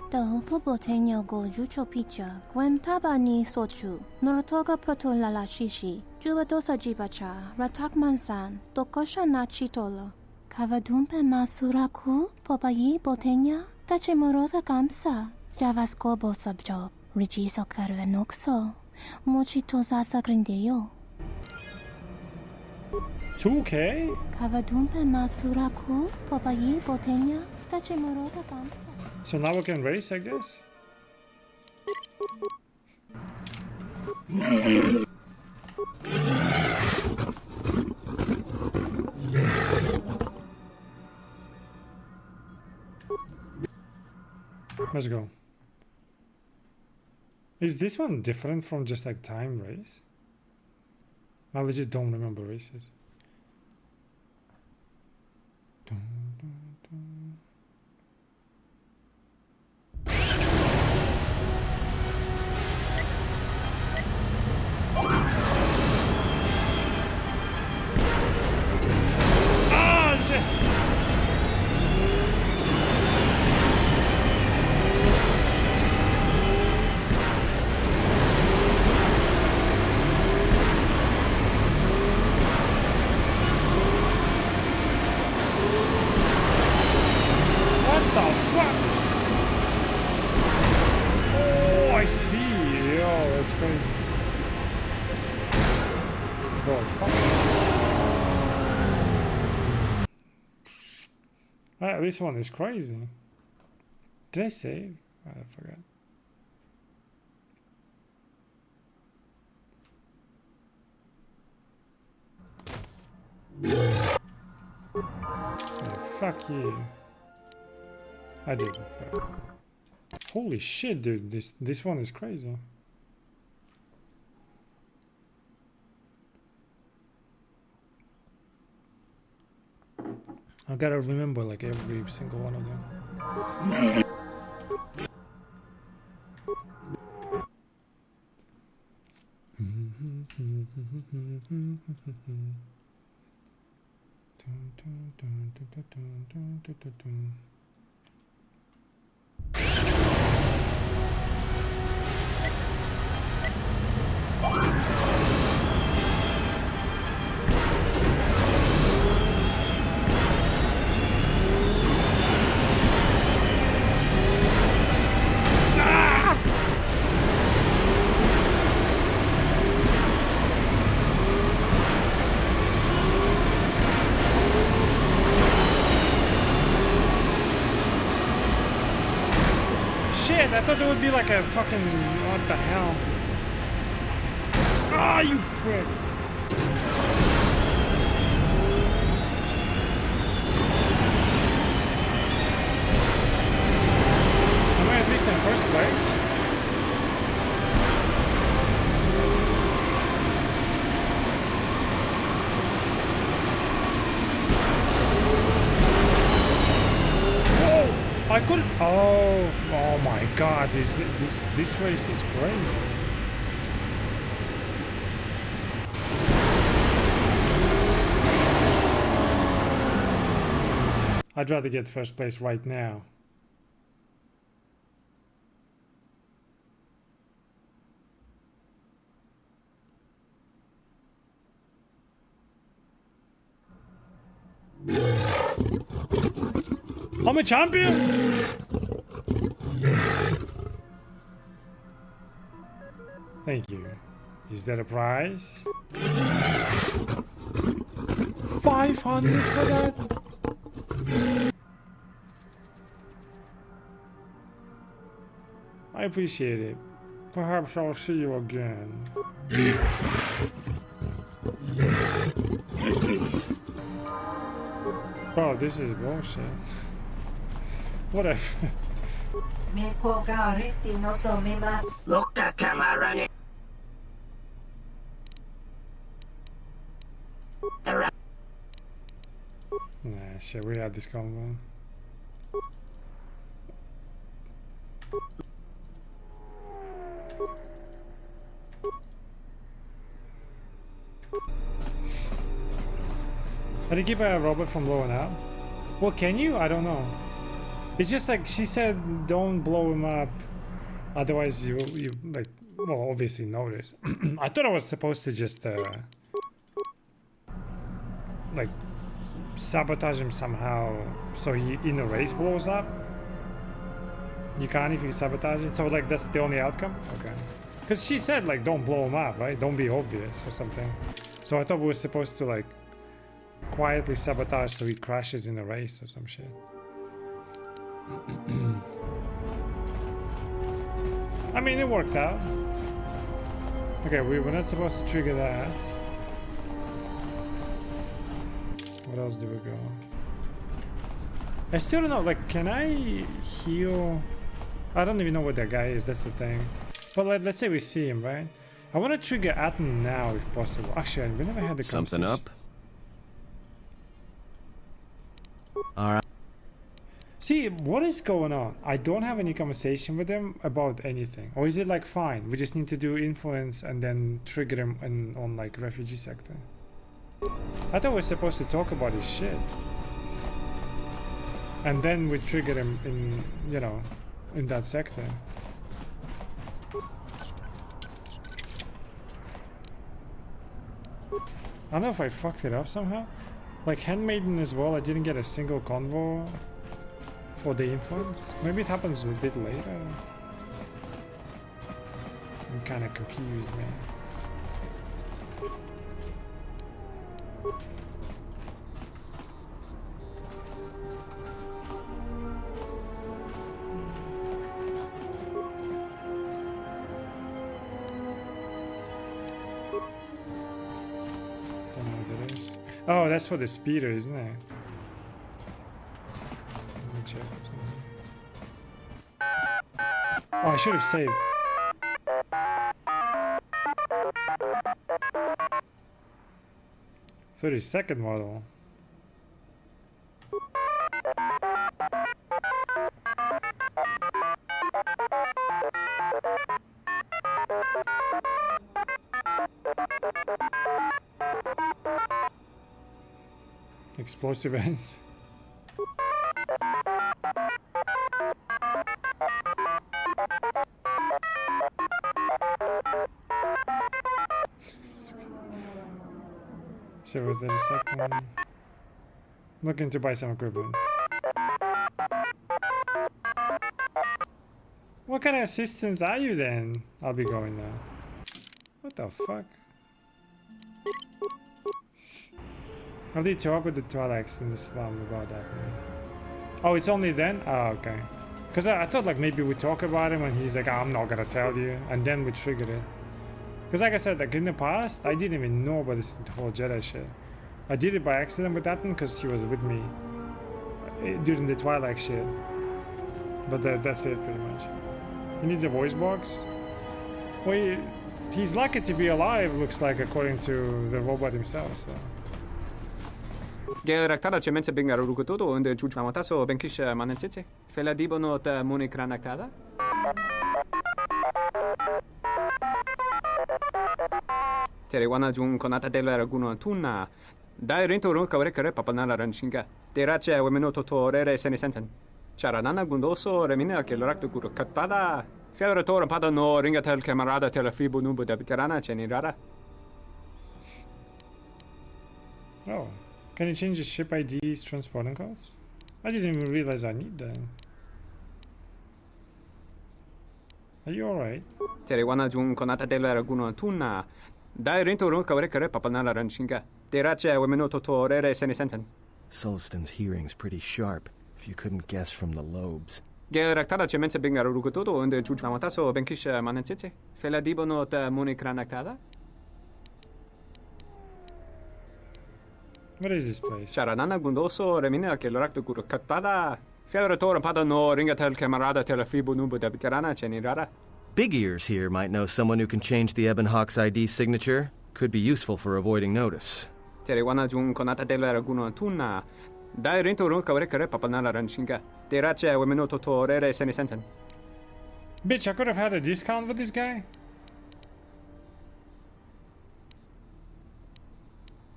Dahupo boteño go jucho picha, gwen tabani sochu, norotoga proto lalashishi, jubadosa jibacha, ratak mansan, tokosha na chitolo. Kavadumpe masuraku, popayi boteña, tachimorosa kamsa, javaskobo subjob, rigiso karvenokso, mochitosa sagrindeyo. 2K? Kavadumpe masuraku, popayi boteña, tachimorosa kamsa. So now we can race, I guess? Let's go. Is this one different from just like time race? I legit don't remember races. Dun, dun, dun. Ah, shit! What the fuck? Oh, I see. Yo, that's crazy. Oh, fuck. Ah, this one is crazy. Did I save? I forgot. Oh, fuck you. I did. Holy shit, dude! This one is crazy. I gotta remember like every single one of them. Shit, I thought there would be like a fucking... What the hell? Ah, you prick! Am I at least in first place? I could. Oh my god, this race is crazy. I'd rather get first place right now. I'm a champion! Thank you. Is that a prize? 500 for that? I appreciate it. Perhaps I'll see you again. Bro, this is bullshit. Whatever. Nah, shit, we had this convo. How do you keep a robot from blowing up? Well, can you? I don't know. It's just like she said, don't blow him up, otherwise you like, well, obviously notice. I thought I was supposed to just like sabotage him somehow so he in a race blows up. You can't if you sabotage it, so like that's the only outcome. Okay, because she said like don't blow him up, right? Don't be obvious or something. So I thought we were supposed to like quietly sabotage so he crashes in a race or some shit. I mean, it worked out. Okay, we were not supposed to trigger that. What else do we go? I still don't know, like, can I heal? I don't even know what that guy is, that's the thing. But let's say we see him, right? I want to trigger Atten now if possible. Actually, we never had the something up. Alright. See, what is going on? I don't have any conversation with him about anything. Or is it like fine? We just need to do influence and then trigger him on like refugee sector. I thought we were supposed to talk about his shit. And then we trigger him in, you know, in that sector. I don't know if I fucked it up somehow. Like Handmaiden as well, I didn't get a single convo for the influence. Maybe it happens a bit later. I'm kind of confused, man. Don't know what that is. Oh, that's for the speeder, isn't it? Let me check something. Oh, I should have saved. "32nd model. Explosive ends. So was that a second? Looking to buy some equipment. What kind of assistants are you then? I'll be going now. What the fuck? How did you talk with the Twi'leks in the slum about that, man? Oh, it's only then? Oh, okay. Because I thought like maybe we talk about him and he's like, I'm not gonna tell you. And then we triggered it. Because like I said, like in the past, I didn't even know about this whole Jedi shit. I did it by accident with Atten because he was with me during the Twi'lek shit. But that's it pretty much. He needs a voice box? Well, he's lucky to be alive, looks like, according to the robot himself, so... Geraktada cemente bingaru kutoto und chuchu amataso benkish manensitse. Fela dibonot munikranaktada. Teriwana jung konata dela raguno tuna. Dai rinto ru kawre kare papanala ranshinga. Terache wemeno totorere senisensen. Charanana gundoso remina che l'orakto guru katada. Fiora tora pada no ringa tel camarada tel fibu nubu da bikarana chenirara. Oh, can you change the ship IDs transporting codes? I didn't even realize I need that. Are you alright? Teriwana jung konata dela raguno tuna. Dai rinto ru kawre kare papanala ranshinga. Terache wemeno totorere senisensen. Sullistan's hearing's pretty sharp, if you couldn't guess from the lobes. Geraktada cemense bingaru rukutoto unde chuchamataso benkisha manensitse. Fela dibono ta munikranaktada. What is this place? Charanana gundoso remina che l'orakto guru katada. Fiora tora pada no ringa tel camarada tel fibu nubu da bikarana chenirara. Big Ears here might know someone who can change the Ebon Hawk's ID signature. Could be useful for avoiding notice. Teriwana jung konata dela raguno tuna. Dai rinto ru kawre kare papanala ranshinga. Terache wemeno totorere senisensen. Bitch, I could have had a discount with this guy.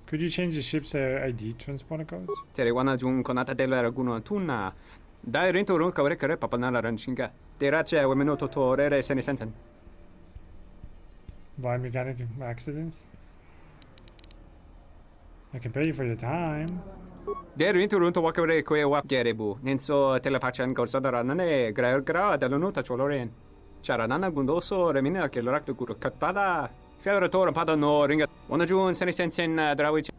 Could you change the ship's ID transponder codes? Teriwana jung konata dela raguno tuna. Dai rinto ru kawre kare papanala ranshinga. Terache wemeno totorere senisensen. Blind mechanic accidents? I can pay you for your time. Der rinto runto wakare kwe wap gerebu. Nenso telepachan korsada nane gra dalonuta choloren. Charanana gundoso remina che l'orakto guru katada. Fiora tora pada no ringa. Ona jun senisensen drawi.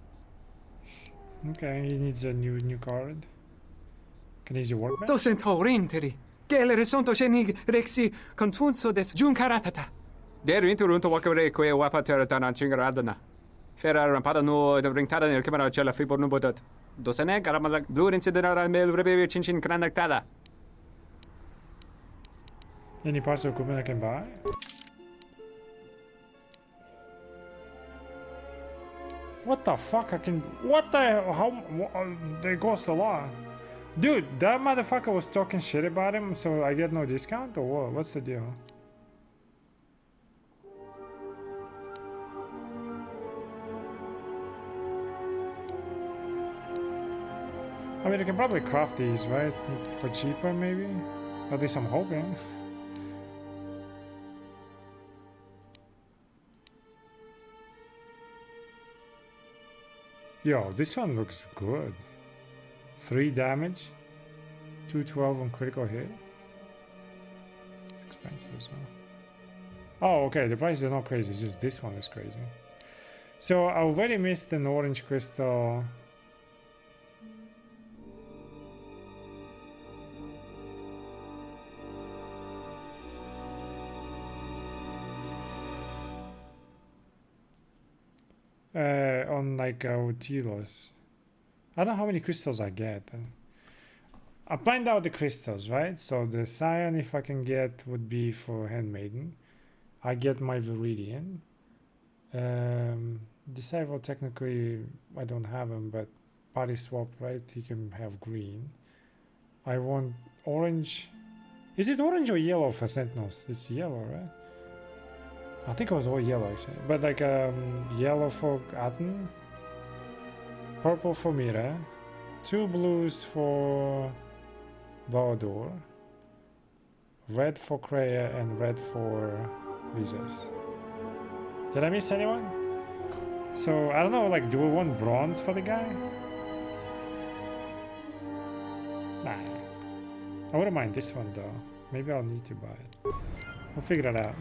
Okay, he needs a new card. Can he use your workbench? Dosento rinteri. Gelere sonto shenig rexi contunso des jun karatata. Der rinto runto wakare kwe wapatera tanan chingaradana. Fera rampada no de ringtada nel camera cella fibor no bodat. Dosene garamala blue incidera mel rebe chinchin kranaktada. Any parts of equipment I can buy? What the fuck? I can. What the? How? There goes the law. Dude, that motherfucker was talking shit about him, so I get no discount or what? What's the deal? I mean, I can probably craft these, right? For cheaper, maybe? At least I'm hoping. Yo, this one looks good. 3 damage. 212 on critical hit. Expensive as well. Oh, okay, the prices are not crazy, it's just this one is crazy. So I already missed an orange crystal. On like Telos. I don't know how many crystals I get. I planned out the crystals, right? So the cyan, if I can get, would be for Handmaiden. I get my Viridian. Disciple, technically, I don't have him, but body swap, right? He can have green. I want orange. Is it orange or yellow for Sentinels? It's yellow, right? I think it was all yellow actually, but like yellow for Atten, purple for Mira, 2 blues for Baudor, red for Kreia, and red for Visas. Did I miss anyone? So I don't know, like, do we want bronze for the guy? Nah, I wouldn't mind this one though. Maybe I'll need to buy it. We'll figure it out.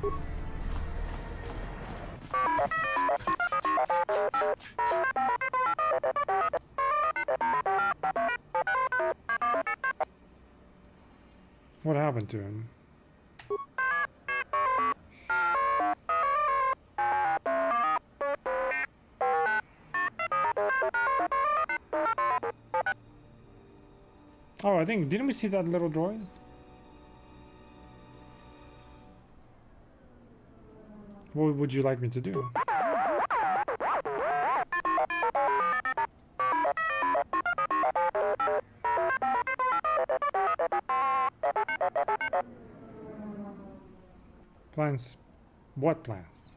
What happened to him? Oh, I think, didn't we see that little droid? What would you like me to do? Plans? What plans?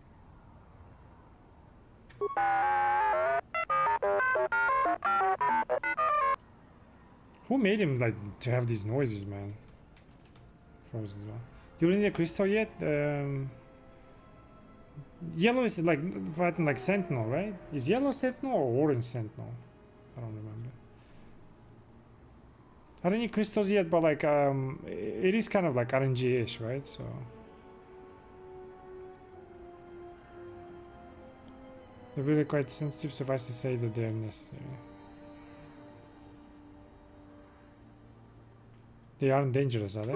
Who made him like to have these noises, man? Frozen as well. You don't need a crystal yet? Yellow is like fighting like Sentinel, right? Is yellow Sentinel or orange Sentinel? I don't remember. I don't need crystals yet, but like it is kind of like RNG-ish, right? So they're really quite sensitive, suffice to say that they're necessary. They aren't dangerous, are they?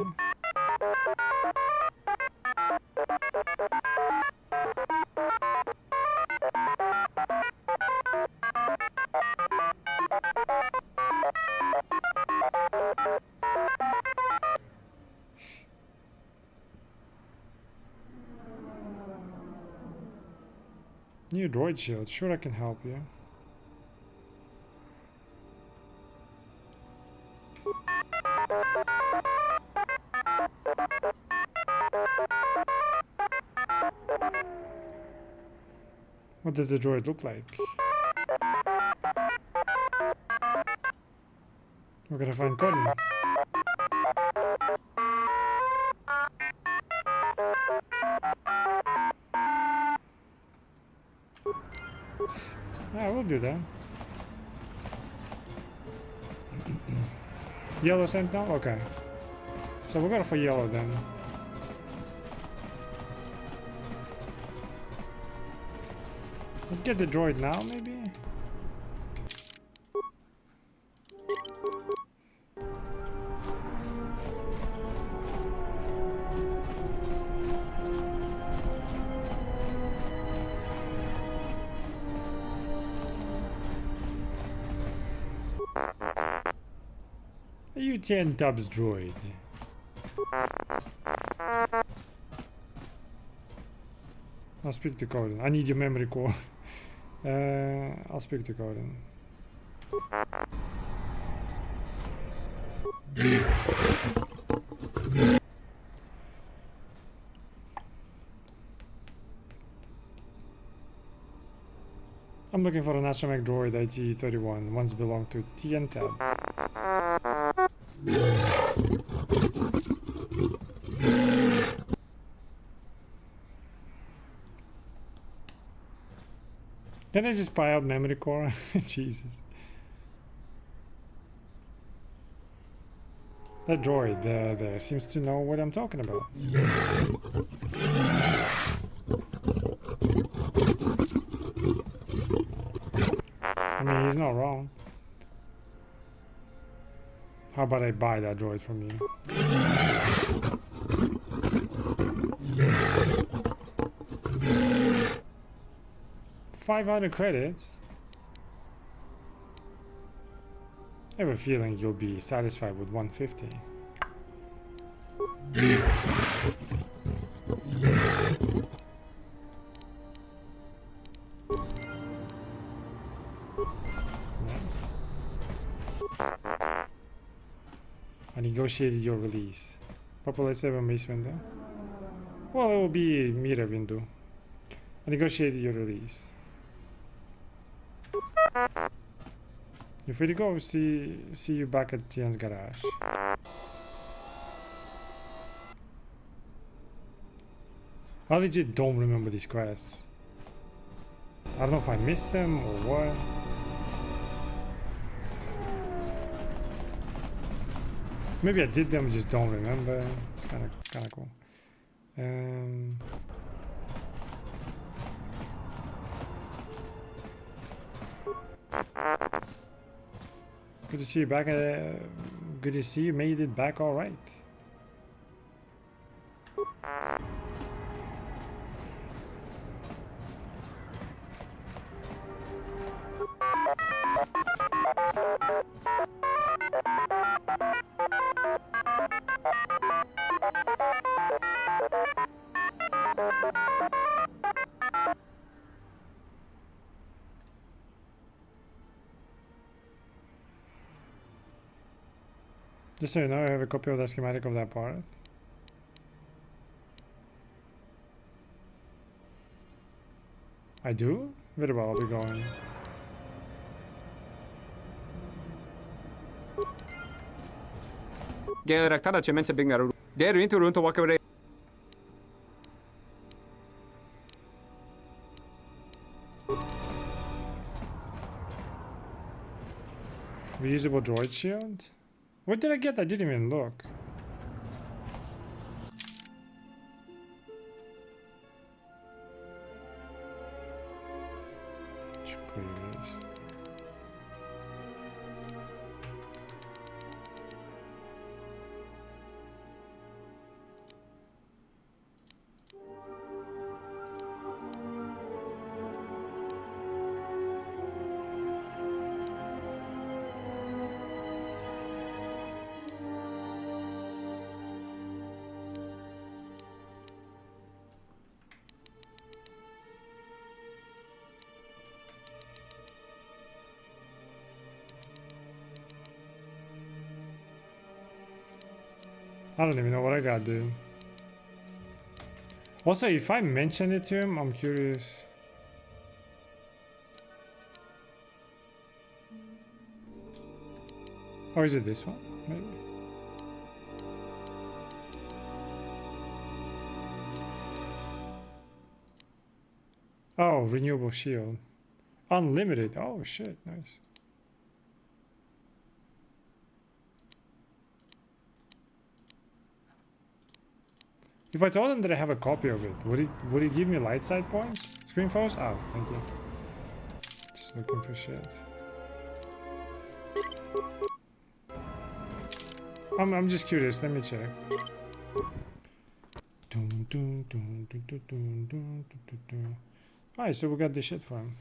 New droid shield. Sure, I can help you. What does the droid look like? We're gonna find Cotton. Yeah, we'll do that. Yellow Sentinel? Okay. So we're going for yellow then. Let's get the droid now, maybe? U10 Dubs droid. I'll speak to Coden. I need your memory core. I'll speak to Coden. I'm looking for an astromech droid IT-31. Once belonged to TN-Tab. Can I just buy out memory core? Jesus. That droid there seems to know what I'm talking about. I mean, he's not wrong. How about I buy that droid from you? 500 credits? I have a feeling you'll be satisfied with 150. I negotiated your release. Populate 7 base window. Well, it will be mirror window. I negotiated your release. You're free to go. See you back at Tian's garage. I legit don't remember these quests. I don't know if I missed them or what. Maybe I did them, just don't remember. It's kind of cool. Good to see you back. Good to see you made it back all right. Just so you know, I have a copy of the schematic of that part. I do? Very well, I'll be going. Geraktada cemente bingaru. Deru into runto wakare. Reusable droid shield? What did I get? I didn't even look. Should clear this. I don't even know what I gotta do. Also, if I mention it to him, I'm curious. Or is it this one? Maybe. Oh, renewable shield. Unlimited. Oh shit, nice. If I told him that I have a copy of it, would he give me light side points? Screen froze? Oh, thank you. Just looking for shit. I'm just curious, let me check. Alright, so we got this shit for him.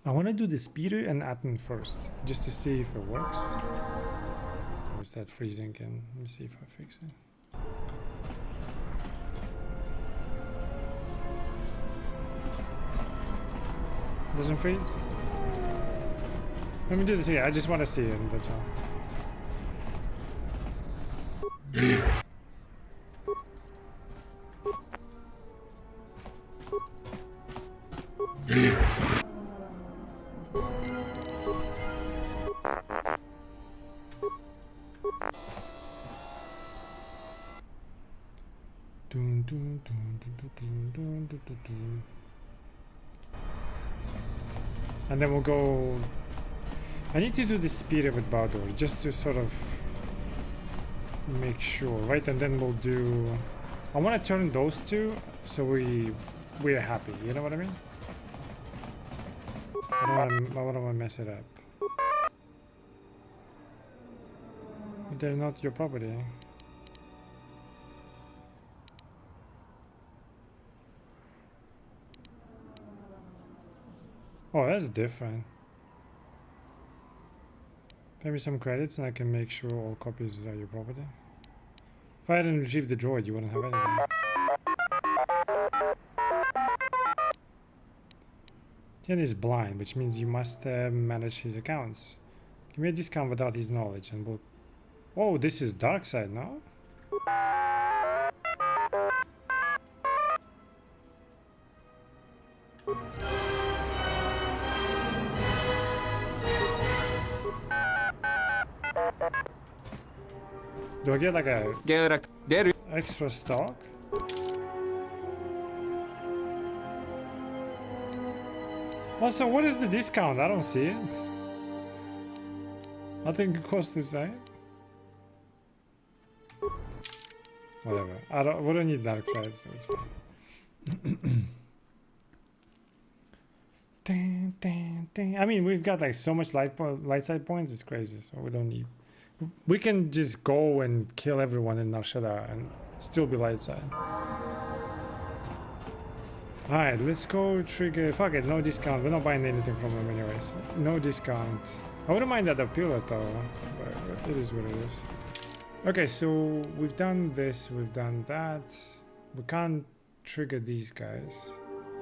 I want to do the speeder and Atten first, just to see if it works. Or is that freezing again? Let me see if I fix it. Doesn't freeze? Let me do this again. I just want to see it, that's all. And then we'll go. I need to do the speeder with Baldur just to sort of make sure, right? And then we'll do. I want to turn those two so we're happy. You know what I mean? I don't want to mess it up. But they're not your property. Oh, that's different. Pay me some credits and I can make sure all copies are your property. If I hadn't retrieved the droid, you wouldn't have anything. Jen is blind, which means you must manage his accounts. Give me a discount without his knowledge and we'll... Oh, this is Darkside, no? Do I get like a extra stock? Also, what is the discount? I don't see it. I think it costs the same. Whatever. We don't need dark side, so it's fine. Ding, ding, ding. I mean, we've got like so much light side points. It's crazy, so we don't need. We can just go and kill everyone in Nar Shaddaa and still be light side. Alright, let's go trigger. Fuck it, no discount. We're not buying anything from them anyways. No discount. I wouldn't mind that appeal though, but it is what it is. Okay, so we've done this, we've done that. We can't trigger these guys.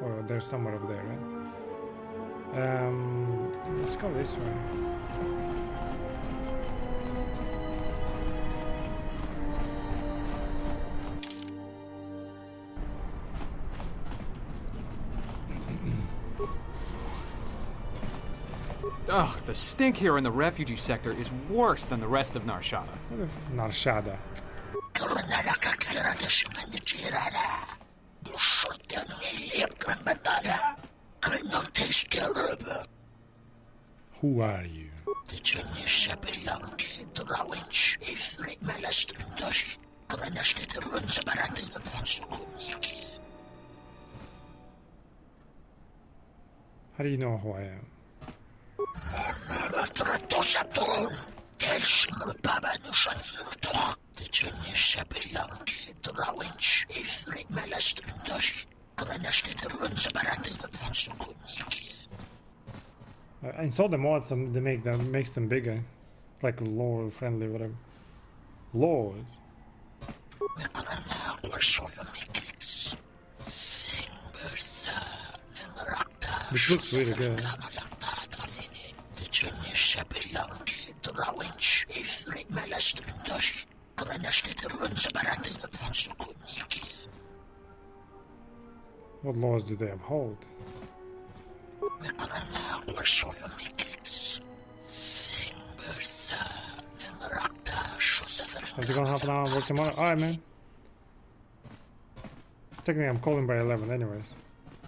Or they're somewhere over there, right? Let's go this way. Ugh, the stink here in the refugee sector is worse than the rest of Narshada. Narshada. Who are you? How do you know who I am? I installed the mods that makes them bigger, like lore friendly, whatever. Laws. Which looks really good. What laws do they uphold? Have to go half an hour and work tomorrow? Alright, man. Technically, I'm calling by 11 anyways.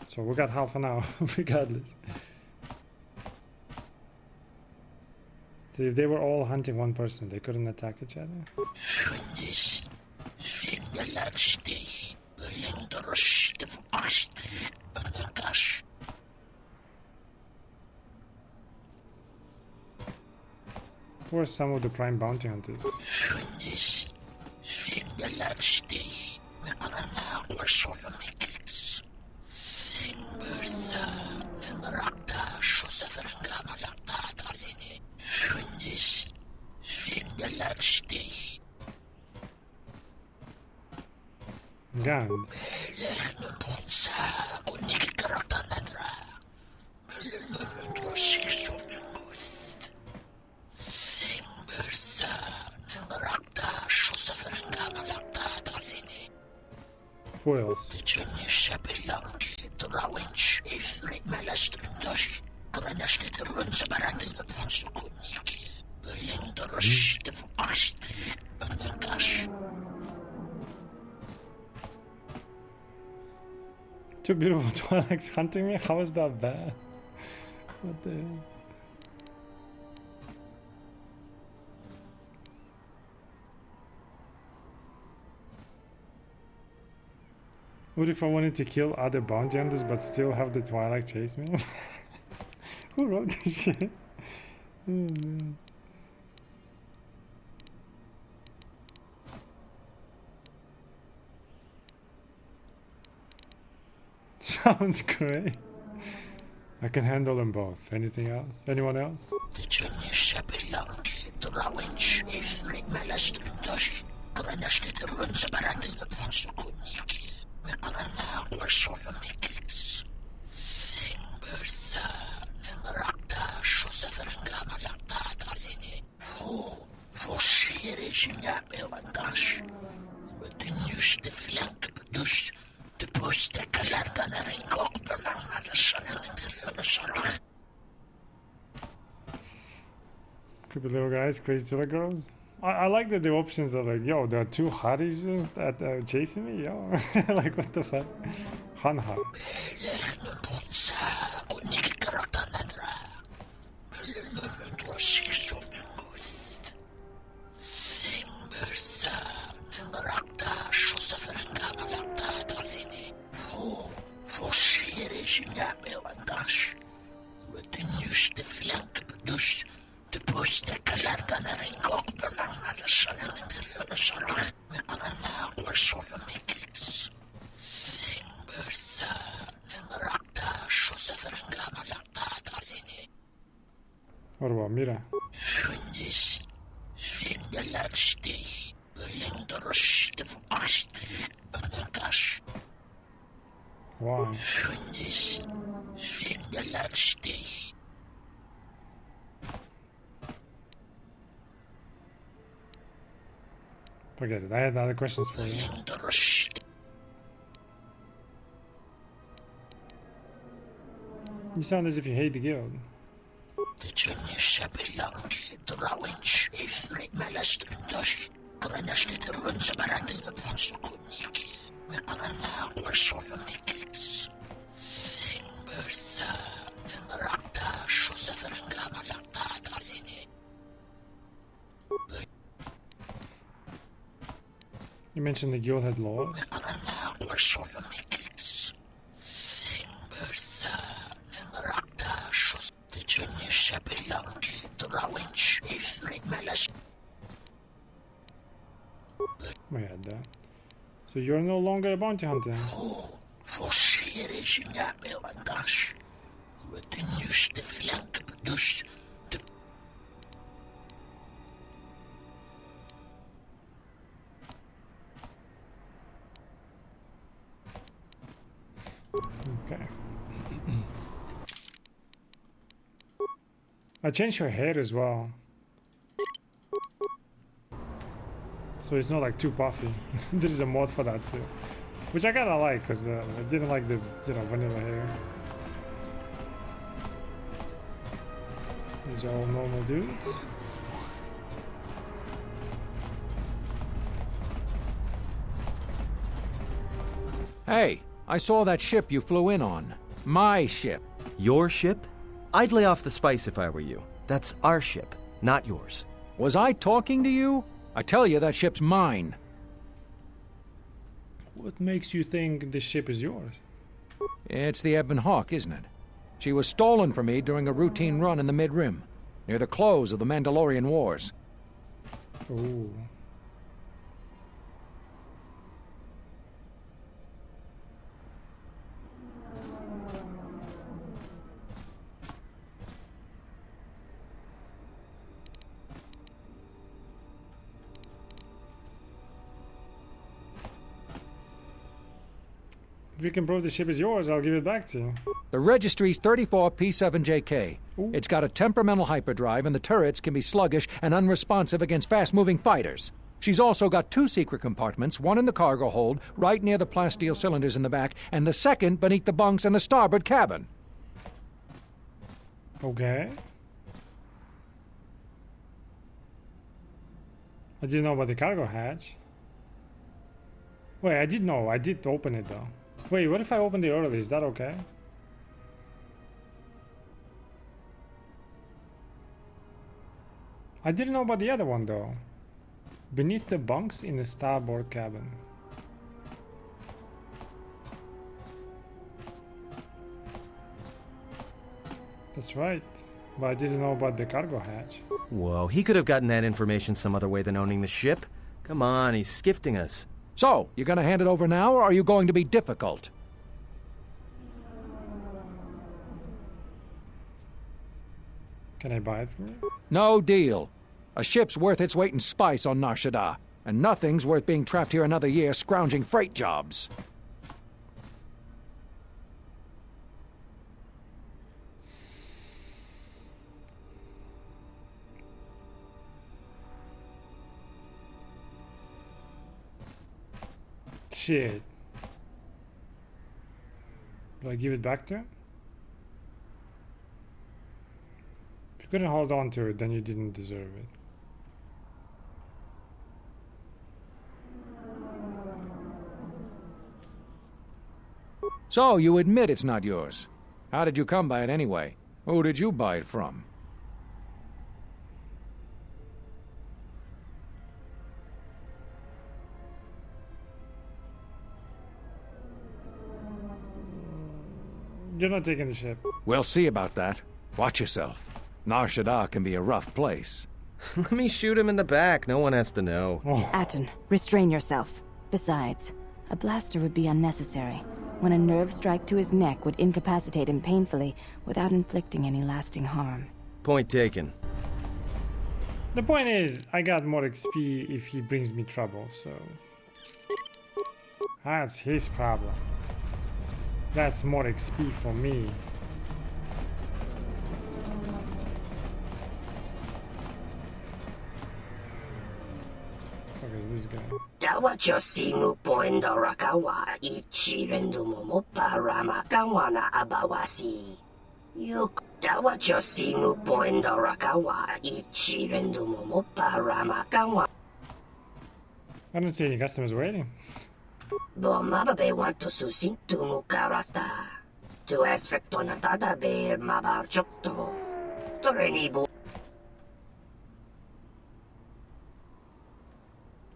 So we got half an hour, regardless. So if they were all hunting one person, they couldn't attack each other? Who are some of the prime bounty hunters? Gun. Who else? Two beautiful Twi'leks hunting me? How is that bad? What the hell? What if I wanted to kill other bounty hunters but still have the Twi'lek chase me? Who wrote this shit? Oh, man. Sounds great. I can handle them both. Anything else? Anyone else? Creepy little guys, crazy Twi'lek girls. I like that the options are like, yo, there are two hotties that chasing me, yo. Like, what the fuck? Hanha. What about Mira? Why? Forget it. I had other questions for you. You sound as if you hate the guild. You mentioned the guild had laws. We had that. So you're no longer a bounty hunter. Okay. I changed her hair as well. So it's not like too puffy. There is a mod for that too. Which I kinda like, because I didn't like the vanilla hair. These are all normal dudes. Hey, I saw that ship you flew in on. My ship. Your ship? I'd lay off the spice if I were you. That's our ship, not yours. Was I talking to you? I tell you, that ship's mine. What makes you think this ship is yours? It's the Ebon Hawk, isn't it? She was stolen from me during a routine run in the Mid-Rim, near the close of the Mandalorian Wars. Ooh. If you can prove the ship is yours, I'll give it back to you. The registry's 34 P7JK. It's got a temperamental hyperdrive, and the turrets can be sluggish and unresponsive against fast-moving fighters. She's also got 2 secret compartments, one in the cargo hold, right near the plasteel cylinders in the back, and the second beneath the bunks in the starboard cabin. Okay. I didn't know about the cargo hatch. Wait, I did know. I did open it though. Wait, what if I open it early? Is that okay? I didn't know about the other one though. Beneath the bunks in the starboard cabin. That's right. But I didn't know about the cargo hatch. Whoa, he could have gotten that information some other way than owning the ship. Come on, he's skifting us. So, you gonna hand it over now, or are you going to be difficult? Can I buy it from you? No deal. A ship's worth its weight in spice on Nar Shaddaa, and nothing's worth being trapped here another year scrounging freight jobs. Shit. Do I give it back to him? If you couldn't hold on to it, then you didn't deserve it. So, you admit it's not yours. How did you come by it anyway? Who did you buy it from? You're not taking the ship. We'll see about that. Watch yourself. Nar Shaddaa can be a rough place. Let me shoot him in the back. No one has to know. Atten, restrain yourself. Besides, a blaster would be unnecessary. When a nerve strike to his neck would incapacitate him painfully without inflicting any lasting harm. Point taken. The point is, I got more XP if he brings me trouble, so... That's his problem. That's more XP for me. Fuck is this guy? Dawachosimu poendorakawa ichi rendumo para makawana abawasi. Yukawa Josimu Poindorakawa Ichirendu Momopa Ramakawa. I don't see any customers waiting. Bomababe want to susintu mukarata. To esfrectonatada be mabarchokto. Torenibu.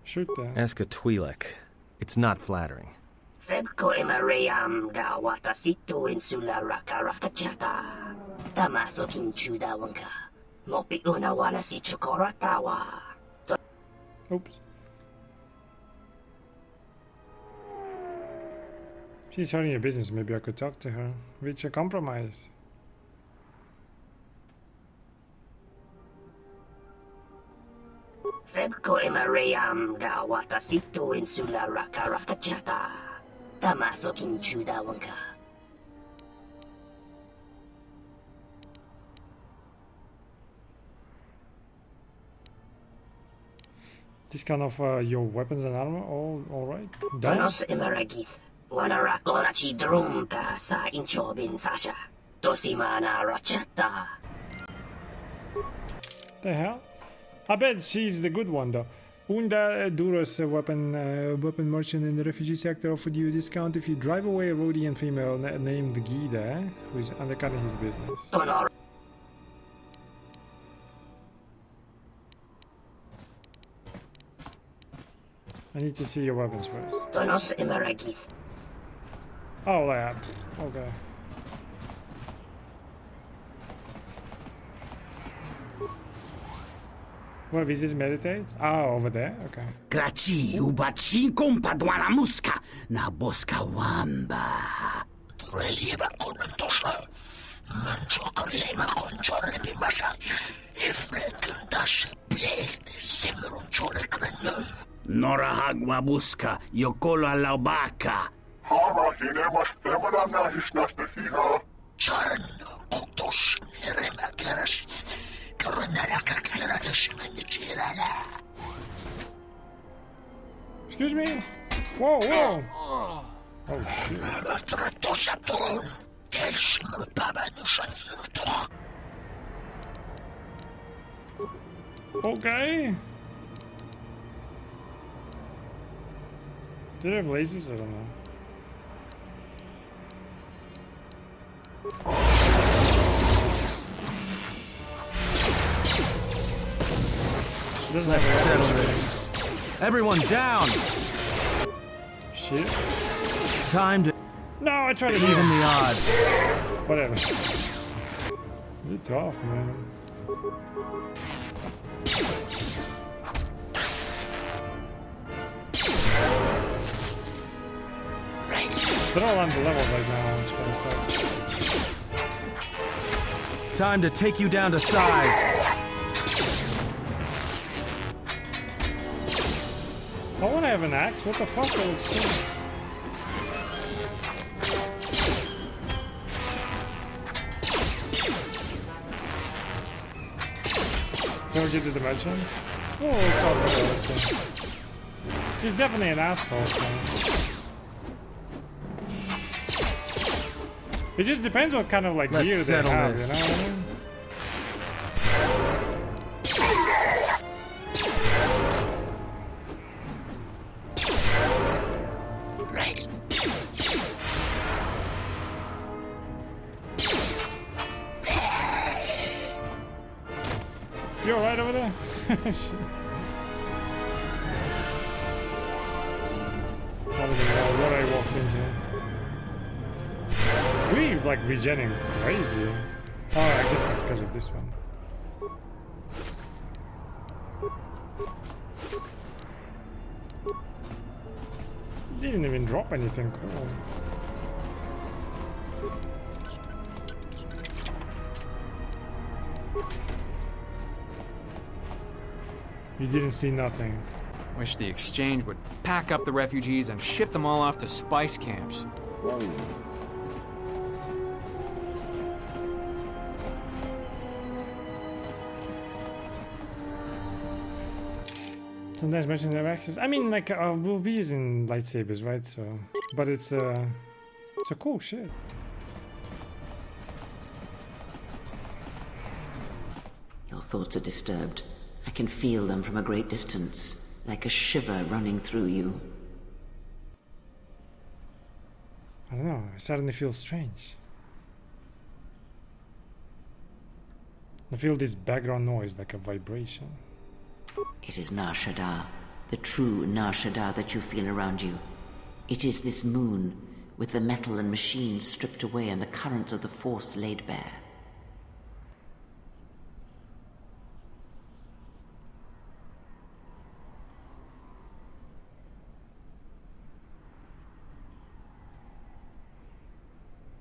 Shoot that. Ask a Twi'lek. It's not flattering. Febko emareyam ga watasitu insula rakarakachata. Tamaso kinchuda wanka. Mopi unawana si chokoratawa. Oops. She's running a business, maybe I could talk to her. Reach a compromise. Febko emareyam ga watasitu insula rakarakachata. Tamaso kinchuda wanka. Discount of your weapons and armor, all right. Donos emaragith. Wanarakorachi drumka sa inchobin sasha. Tosimana rachata. The hell? I bet she's the good one though. Unda Duros, weapon merchant in the refugee sector, offered you a discount if you drive away a Rhodian female named Gida, who is undercutting his business. I need to see your weapons first. Donos emaragith. Oh, yeah. Okay. Where Visis meditates? Oh, over there? Okay. Graci ubaci kompadwana muska na boska wamba. Relieva kontosa. Mancho karlema konchore bimasa. Ifrenkundashi plehte semronchore krenun. Nora hagwa buska yokolo alaubaka. Hava hinemas temana hisnasta hiha. Charno kutos nerema keras. Excuse me? Whoa, whoa! Oh shit. Okay. Do they have lasers? I don't know. Doesn't have everyone down. Shit. Time to. No, I tried to even the odds. Whatever. You're tough, man. They're all on the level right now. It's kind of sucks. Time to take you down to size. I want to have an axe. What the fuck? That looks cool. Can we get the dimension? Oh, we'll talk about this. He's definitely an asshole. So. It just depends what kind of like gear they have, you know what I mean? You alright over there? Shit. I don't even know what I walked into. We're like regenning crazy. Oh, I guess it's because of this one. Didn't even drop anything cool. You didn't see nothing. Wish the exchange would pack up the refugees and ship them all off to spice camps. Sometimes mention their access. I mean, like, we'll be using lightsabers, right? So, but it's a cool shit. Your thoughts are disturbed. I can feel them from a great distance, like a shiver running through you. I don't know, I suddenly feel strange. I feel this background noise like a vibration. It is Nar Shaddaa, the true Nar Shaddaa that you feel around you. It is this moon, with the metal and machines stripped away and the currents of the Force laid bare.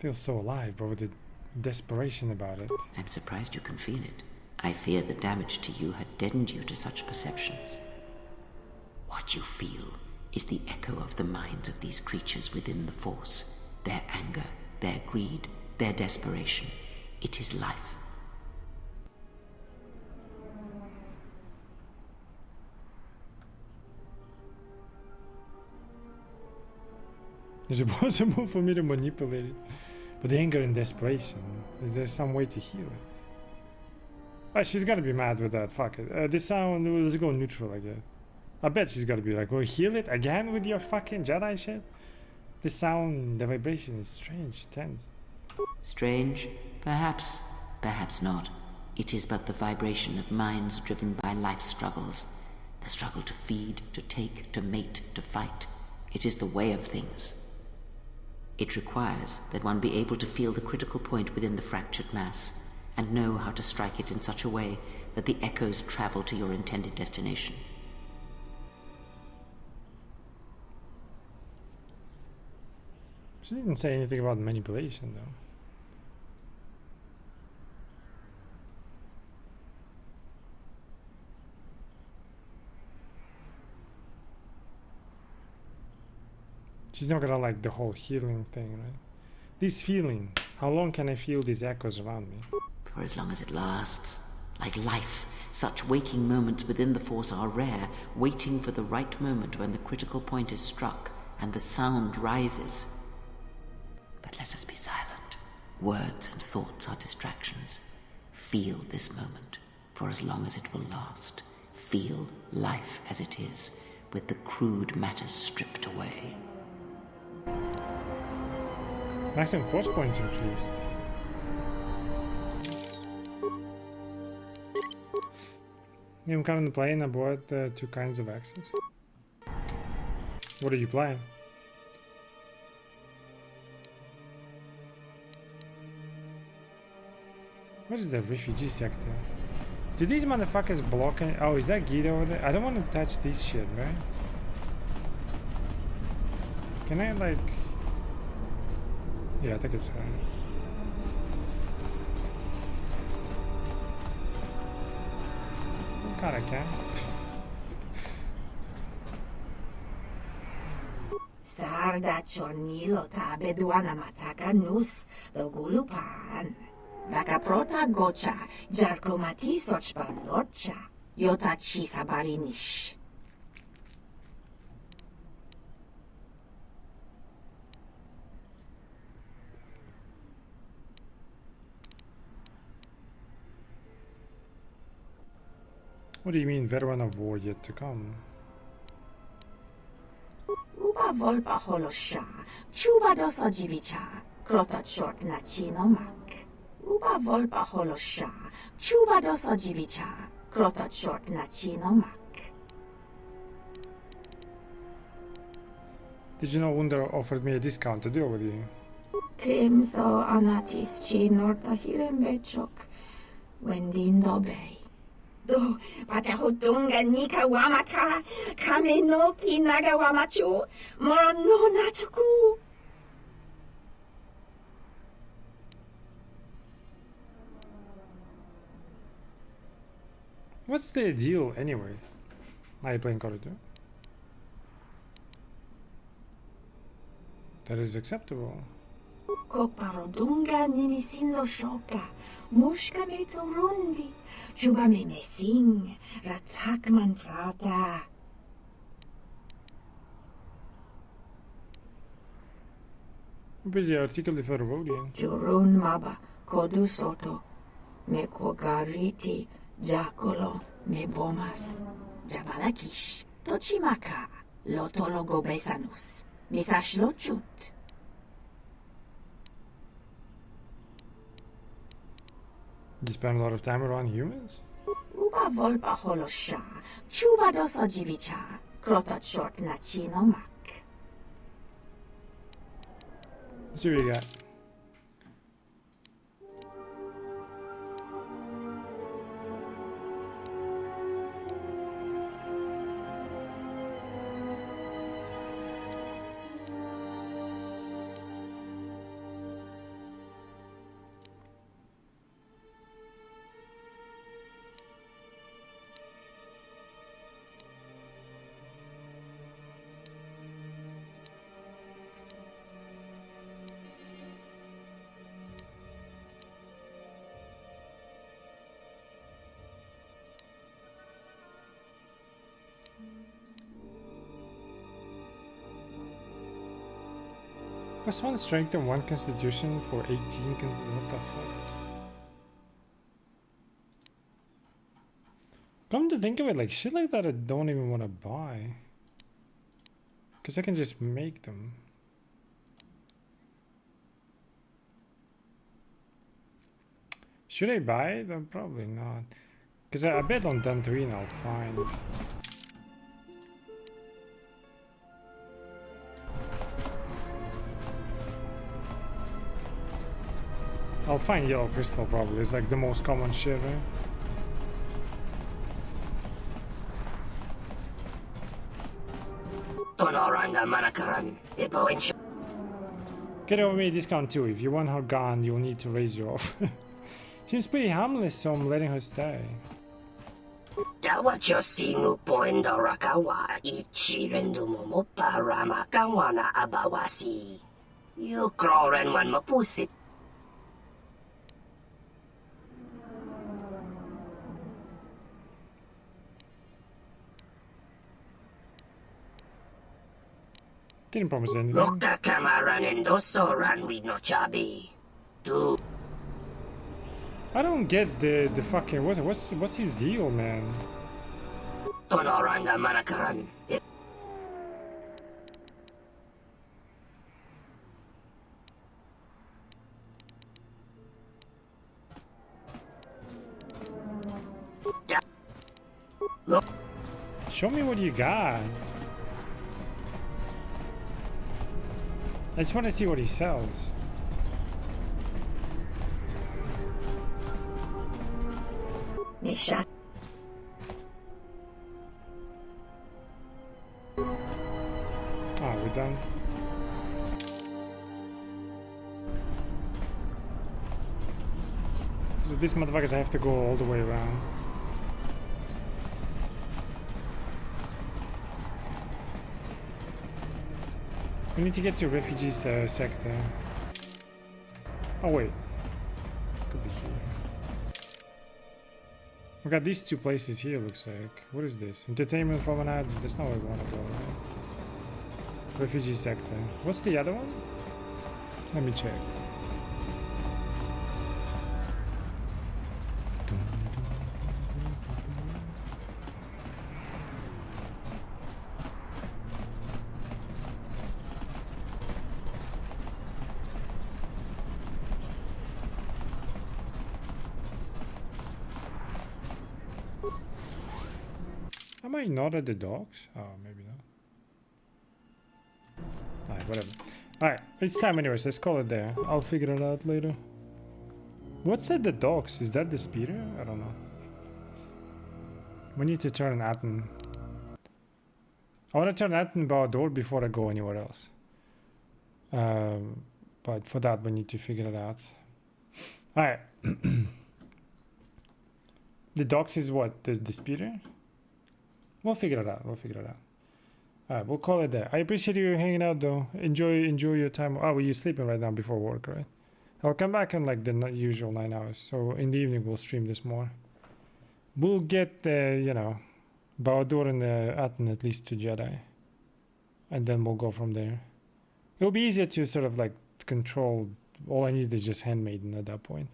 Feels so alive, but with the desperation about it. I'm surprised you can feel it. I fear the damage to you had deadened you to such perceptions. What you feel is the echo of the minds of these creatures within the Force. Their anger, their greed, their desperation. It is life. Is it possible for me to manipulate it? But the anger and desperation, is there some way to heal it? Oh, she's gotta be mad with that, fuck it. This sound, let's go neutral, I guess. I bet she's gotta be like, oh, heal it again with your fucking Jedi shit? The sound, the vibration is strange, tense. Strange? Perhaps. Perhaps not. It is but the vibration of minds driven by life's struggles. The struggle to feed, to take, to mate, to fight. It is the way of things. It requires that one be able to feel the critical point within the fractured mass, and know how to strike it in such a way that the echoes travel to your intended destination. She didn't say anything about manipulation, though. She's not gonna like the whole healing thing, right? This feeling, how long can I feel these echoes around me? For as long as it lasts. Like life, such waking moments within the Force are rare, waiting for the right moment when the critical point is struck and the sound rises. But let us be silent. Words and thoughts are distractions. Feel this moment, for as long as it will last. Feel life as it is, with the crude matter stripped away. Maximum force points increased. I'm currently playing aboard 2 kinds of axes. What are you playing? What is the refugee sector? Do these motherfuckers block it? Oh, is that Guido over there? I don't want to touch this shit, right? Can I, like... Yeah, I think it's her. God, I can. Sarda chornilo tabe duana mataka nus do gulupan. Daka prota gocha jarkomati sochpan lorcha. Yota chi sabarinish. What do you mean, veteran of war yet to come? Uba volpa holosha, chuba dos ojibicha, krota short na chino mak. Uba volpa holosha, chuba dos ojibicha, krota short na chino mak. Did you know Wunder offered me a discount to deal with you? Crimso anatis chi norta hirembechok, wendindo bay. Do pachahutunga nika wamaka, kame no ki naga wamachu, moro no nachuku. What's the deal anyway? Are you playing kotor2? That is acceptable. Kokparodunga nimisindo shoka, mushka me torundi, juba me mesing, ratzak man prata. Busy article for Rodian. Jurun maba, kodu soto, me kogariti, Jacolo, me bomas. Jabalakish, tochimaka, lotologo besanus, misashlochut. You spend a lot of time around humans? Uba volpa holosha, chuba dos ojibicha, krotat short na chino mak. Let's see what you got. +1 strength and 1 constitution for 18 what the fuck? Come to think of it, like shit like that I don't even want to buy. Because I can just make them. Should I buy it? Probably not. Because I bet on Dantooine I'll find. I'll find yellow crystal probably. It's like the most common shit, right? Get over me discount too. If you want her gone, you'll need to raise your offer. Seems pretty harmless, so I'm letting her stay. Dawachosimu poendorakawa ichirendumo paramakawa na abawasi. You kroren wan mapusit. Didn't promise anything. Loka kamaran endoso ran with no chabi. Do. I don't get the fucking what's his deal, man? Tonoranga manakan. Show me what you got. I just want to see what he sells. Misha. Ah, we're done. So these motherfuckers have to go all the way around. We need to get to refugees sector. Oh wait, could be here. We got these two places here. Looks like. What is this? Entertainment promenade. That's not where we want to go, right? Refugee sector. What's the other one? Let me check. Am I not at the docks? Oh, maybe not. Alright, whatever. Alright, it's time anyways. Let's call it there. I'll figure it out later. What's at the docks? Is that the speeder? I don't know. We need to turn Atten. I want to turn Atten Bahadur before I go anywhere else. But for that, we need to figure it out. Alright. The docks is what? The speeder? We'll figure it out. We'll figure it out. Alright, we'll call it there. I appreciate you hanging out though. Enjoy your time. Oh, well, you're sleeping right now before work, right? I'll come back in like the usual 9 hours. So in the evening we'll stream this more. We'll get you know, Bahadur and Atten at least to Jedi. And then we'll go from there. It'll be easier to sort of like control. All I need is just Handmaiden at that point.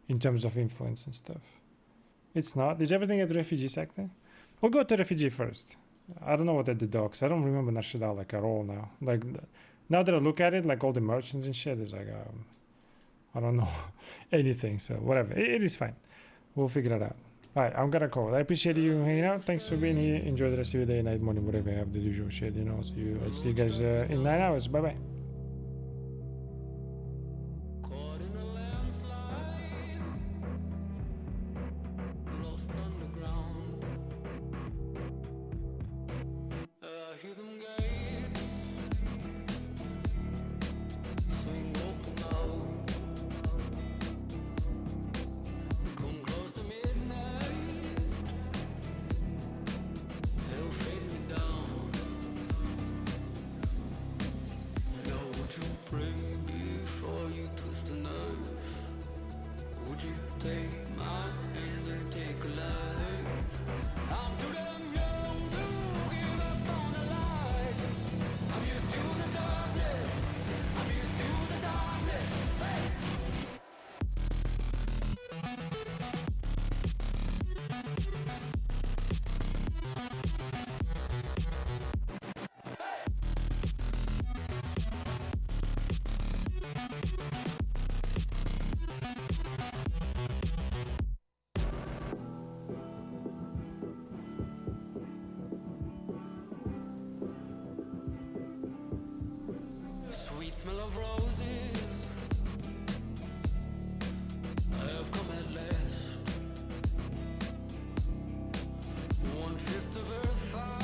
In terms of influence and stuff. It's not. Is everything at the refugee sector? We'll go to refugee first. I don't know what at the docks. I don't remember Nar Shaddaa like at all now. Like now that I look at it, like all the merchants and shit is like I don't know anything. So whatever, it is fine. We'll figure it out. All right, I'm gonna call. I appreciate you hanging out. Thanks for being here. Enjoy the rest of your day, night, morning, whatever you have, the usual shit. You know. I'll see you guys in 9 hours. Bye bye. Sweet smell of roses, I have come at last. One fist of earth fire.